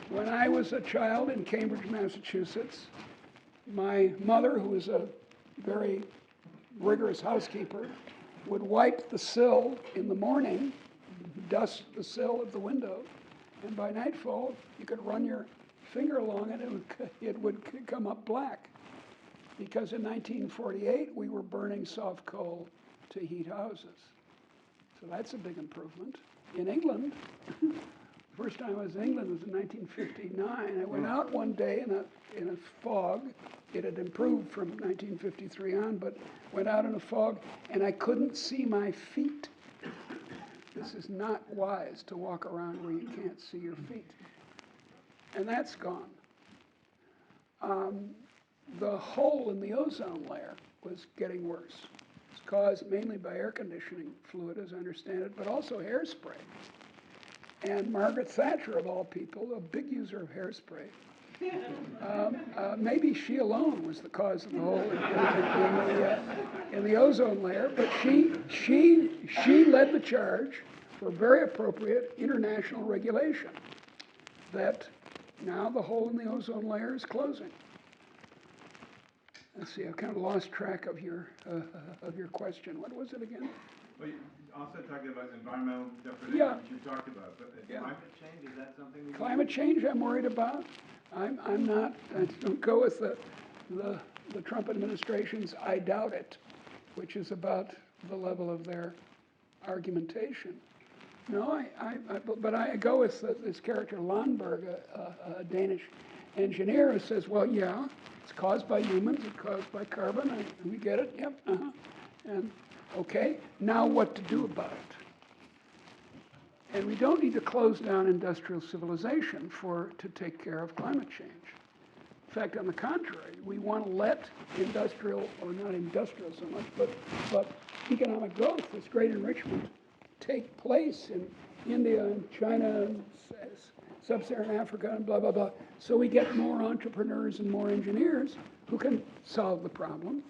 When I was a child in Cambridge, Massachusetts, my mother, who was a very rigorous housekeeper, would wipe the sill in the morning, dust the sill of the window, and by nightfall, you could run your finger along it and it would come up black. Because in 1948, we were burning soft coal to heat houses. So that's a big improvement. In England, first time I was in England was in 1959. I went out one day in a fog. It had improved from 1953 on, but went out in a fog, and I couldn't see my feet. This is not wise to walk around where you can't see your feet. And that's gone. The hole in the ozone layer was getting worse. It's caused mainly by air conditioning fluid, as I understand it, but also hairspray. And Margaret Thatcher, of all people, a big user of hairspray, maybe she alone was the cause of the hole in the ozone layer, but she led the charge for very appropriate international regulation that now the hole in the ozone layer is closing. Let's see, I've kind of lost track of your question. What was it again? Well, you also talking about environmental degradation, which you talked about, but climate change, is that something? Climate change I'm worried about. I'm not, I don't go with the Trump administration's I doubt it, which is about the level of their argumentation. No, but I go with this character Landberg, a Danish engineer, who says, well, yeah, it's caused by humans, it's caused by carbon, and we get it, yep, and okay, now what to do about it? And we don't need to close down industrial civilization to take care of climate change. In fact, on the contrary, we want to let industrial, or not industrial so much, but economic growth, this great enrichment, take place in India and China and sub-Saharan Africa and blah, blah, blah. So we get more entrepreneurs and more engineers who can solve the problem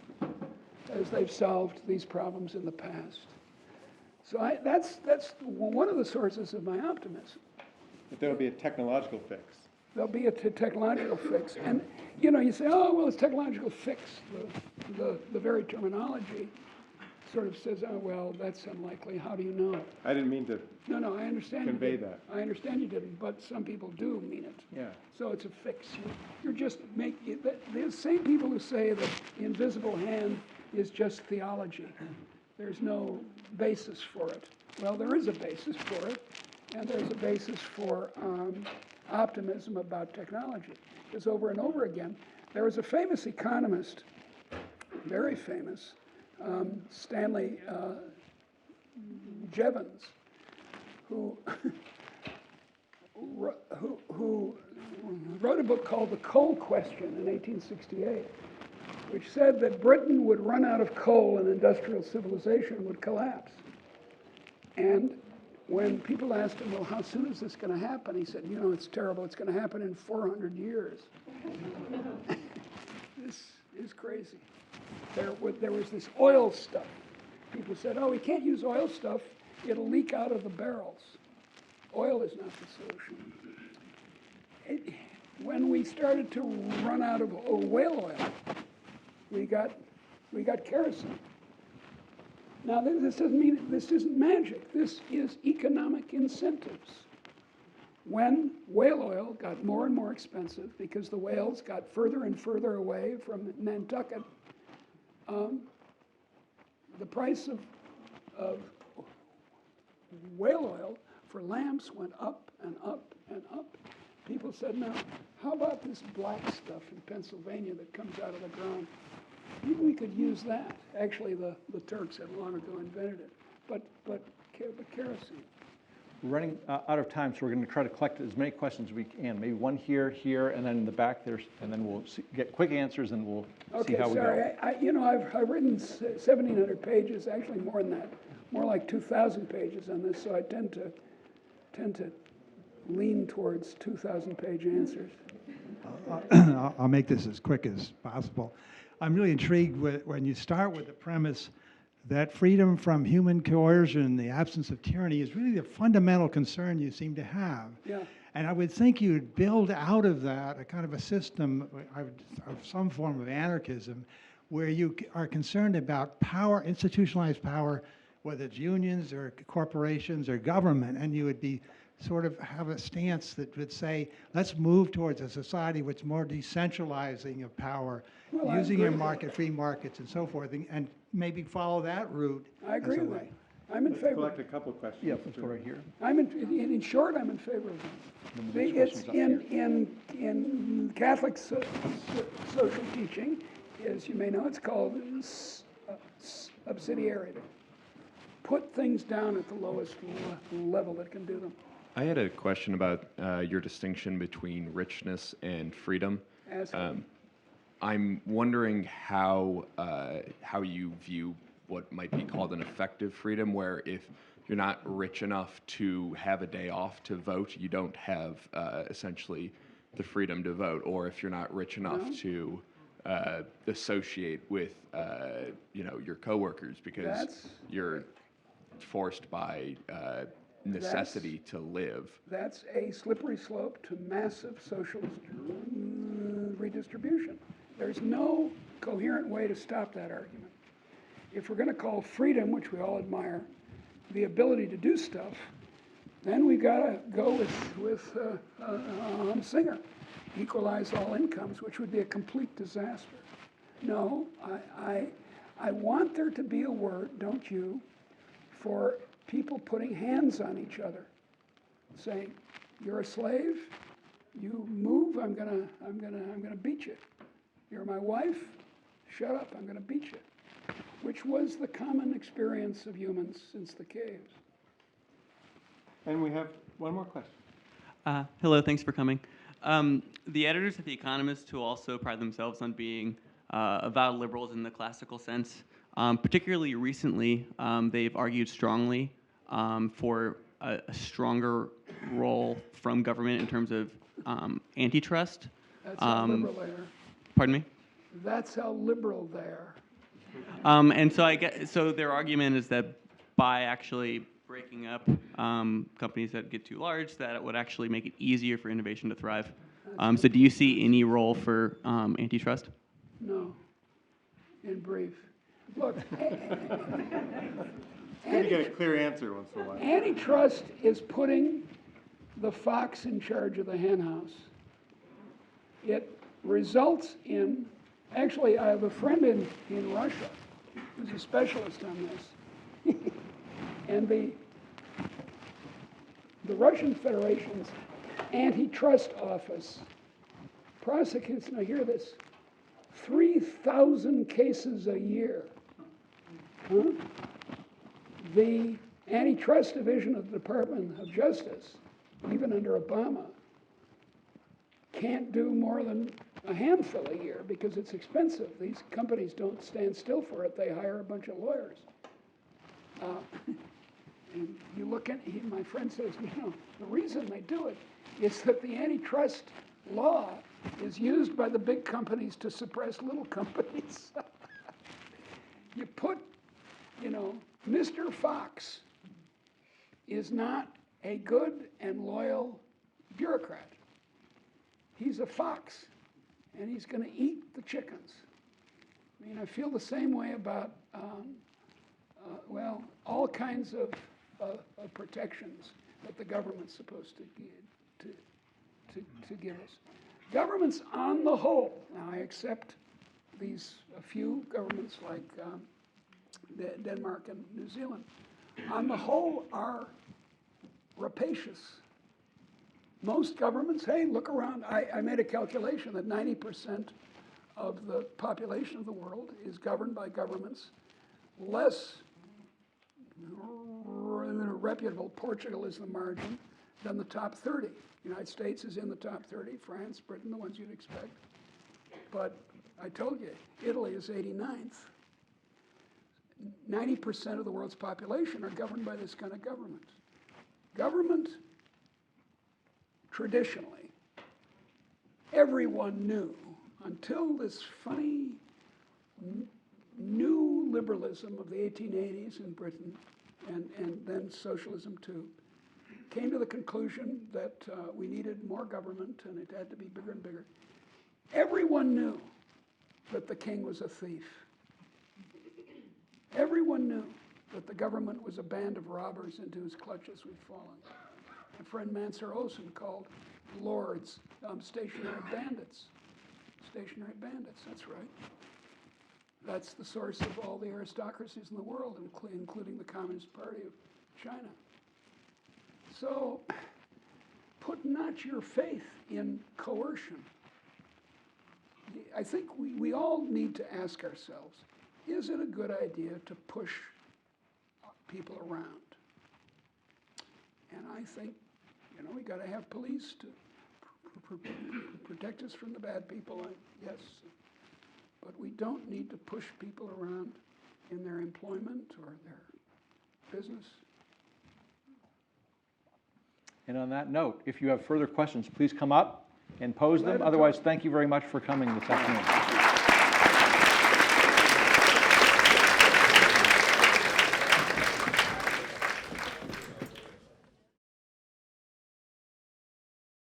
as they've solved these problems in the past. So that's one of the sources of my optimism. But there'll be a technological fix. There'll be a technological fix. And, you know, you say, oh, well, it's technological fix. The very terminology sort of says, oh, well, that's unlikely. How do you know? I didn't mean to No, I understand convey you didn't. that. I understand you didn't, but some people do mean it. Yeah. So it's a fix. You're just making, the same people who say that the invisible hand is just theology. There's no basis for it. Well, there is a basis for it, and there's a basis for optimism about technology. Because over and over again, there was a famous economist, very famous, Stanley Jevons, who wrote a book called The Coal Question in 1868, which said that Britain would run out of coal and industrial civilization would collapse. And when people asked him, well, how soon is this going to happen? He said, you know, it's terrible. It's going to happen in 400 years. This is crazy. There was this oil stuff. People said, oh, we can't use oil stuff. It'll leak out of the barrels. Oil is not the solution. When we started to run out of whale oil, we got kerosene. Now, this doesn't mean, this isn't magic. This is economic incentives. When whale oil got more and more expensive because the whales got further and further away from Nantucket, the price of whale oil for lamps went up and up and up. People said, now, how about this black stuff in Pennsylvania that comes out of the ground? Maybe we could use that. Actually, the Turks had long ago invented it, but kerosene. We're running out of time, so we're going to try to collect as many questions as we can. Maybe one here, and then in the back there, and then we'll get quick answers, and we'll see how we go. I've written 1,700 pages, actually more than that, more like 2,000 pages on this. So I tend to lean towards 2,000-page answers. I'll make this as quick as possible. I'm really intrigued when you start with the premise that freedom from human coercion in the absence of tyranny is really the fundamental concern you seem to have. Yeah. And I would think you'd build out of that a kind of a system of some form of anarchism where you are concerned about power, institutionalized power, whether it's unions or corporations or government, and you would be sort of have a stance that would say, let's move towards a society which is more decentralizing of power, using your free markets and so forth, and maybe follow that route. I agree with that. I'm in favor. Collect a couple of questions. Yeah, let's go right here. In short, I'm in favor of that. It's in Catholic social teaching, as you may know, it's called subsidiarity. Put things down at the lowest level that can do them. I had a question about your distinction between richness and freedom. I'm wondering how you view what might be called an effective freedom, where if you're not rich enough to have a day off to vote, you don't have essentially the freedom to vote, or if you're not rich enough to associate with your coworkers because you're forced by necessity to live. That's a slippery slope to massive socialist redistribution. There's no coherent way to stop that argument. If we're going to call freedom, which we all admire, the ability to do stuff, then we've got to go with Singer, equalize all incomes, which would be a complete disaster. No, I want there to be a word, don't you, for people putting hands on each other, saying, "You're a slave. You move. I'm gonna beat you. You're my wife. Shut up. I'm gonna beat you." Which was the common experience of humans since the caves. And we have one more question. Hello, thanks for coming. The editors at The Economist, who also pride themselves on being avowed liberals in the classical sense, particularly recently, they've argued strongly for a stronger role from government in terms of antitrust. That's how liberal they are. Pardon me? That's how liberal they are. And so their argument is that by actually breaking up companies that get too large, that it would actually make it easier for innovation to thrive. So do you see any role for antitrust? No. In brief. Look, You get a clear answer once in a while. antitrust is putting the fox in charge of the hen house. It results in, actually, I have a friend in Russia who's a specialist on this. And the Russian Federation's antitrust office prosecutes, now hear this, 3,000 cases a year. Huh? The antitrust division of the Department of Justice, even under Obama, can't do more than a handful a year because it's expensive. These companies don't stand still for it. They hire a bunch of lawyers. And you look at, my friend says, the reason they do it is that the antitrust law is used by the big companies to suppress little companies. You put, Mr. Fox is not a good and loyal bureaucrat. He's a fox, and he's going to eat the chickens. I mean, I feel the same way about, all kinds of protections that the government's supposed to give us. Governments on the whole, now I accept a few governments like Denmark and New Zealand, on the whole are rapacious. Most governments, hey, look around. I made a calculation that 90% of the population of the world is governed by governments less reputable. Portugal is the margin than the top 30. The United States is in the top 30, France, Britain, the ones you'd expect. But I told you, Italy is 89th. 90% of the world's population are governed by this kind of government. Government, traditionally, everyone knew until this funny new liberalism of the 1880s in Britain, and then socialism too, came to the conclusion that we needed more government and it had to be bigger and bigger. Everyone knew that the king was a thief. Everyone knew that the government was a band of robbers into whose clutches we'd fallen. My friend Mansur Olson called lords stationary bandits. Stationary bandits, that's right. That's the source of all the aristocracies in the world, including the Communist Party of China. So, put not your faith in coercion. I think we all need to ask ourselves, is it a good idea to push people around? And I think, we got to have police to protect us from the bad people, yes. But we don't need to push people around in their employment or their business. And on that note, if you have further questions, please come up and pose them. Otherwise, thank you very much for coming this afternoon.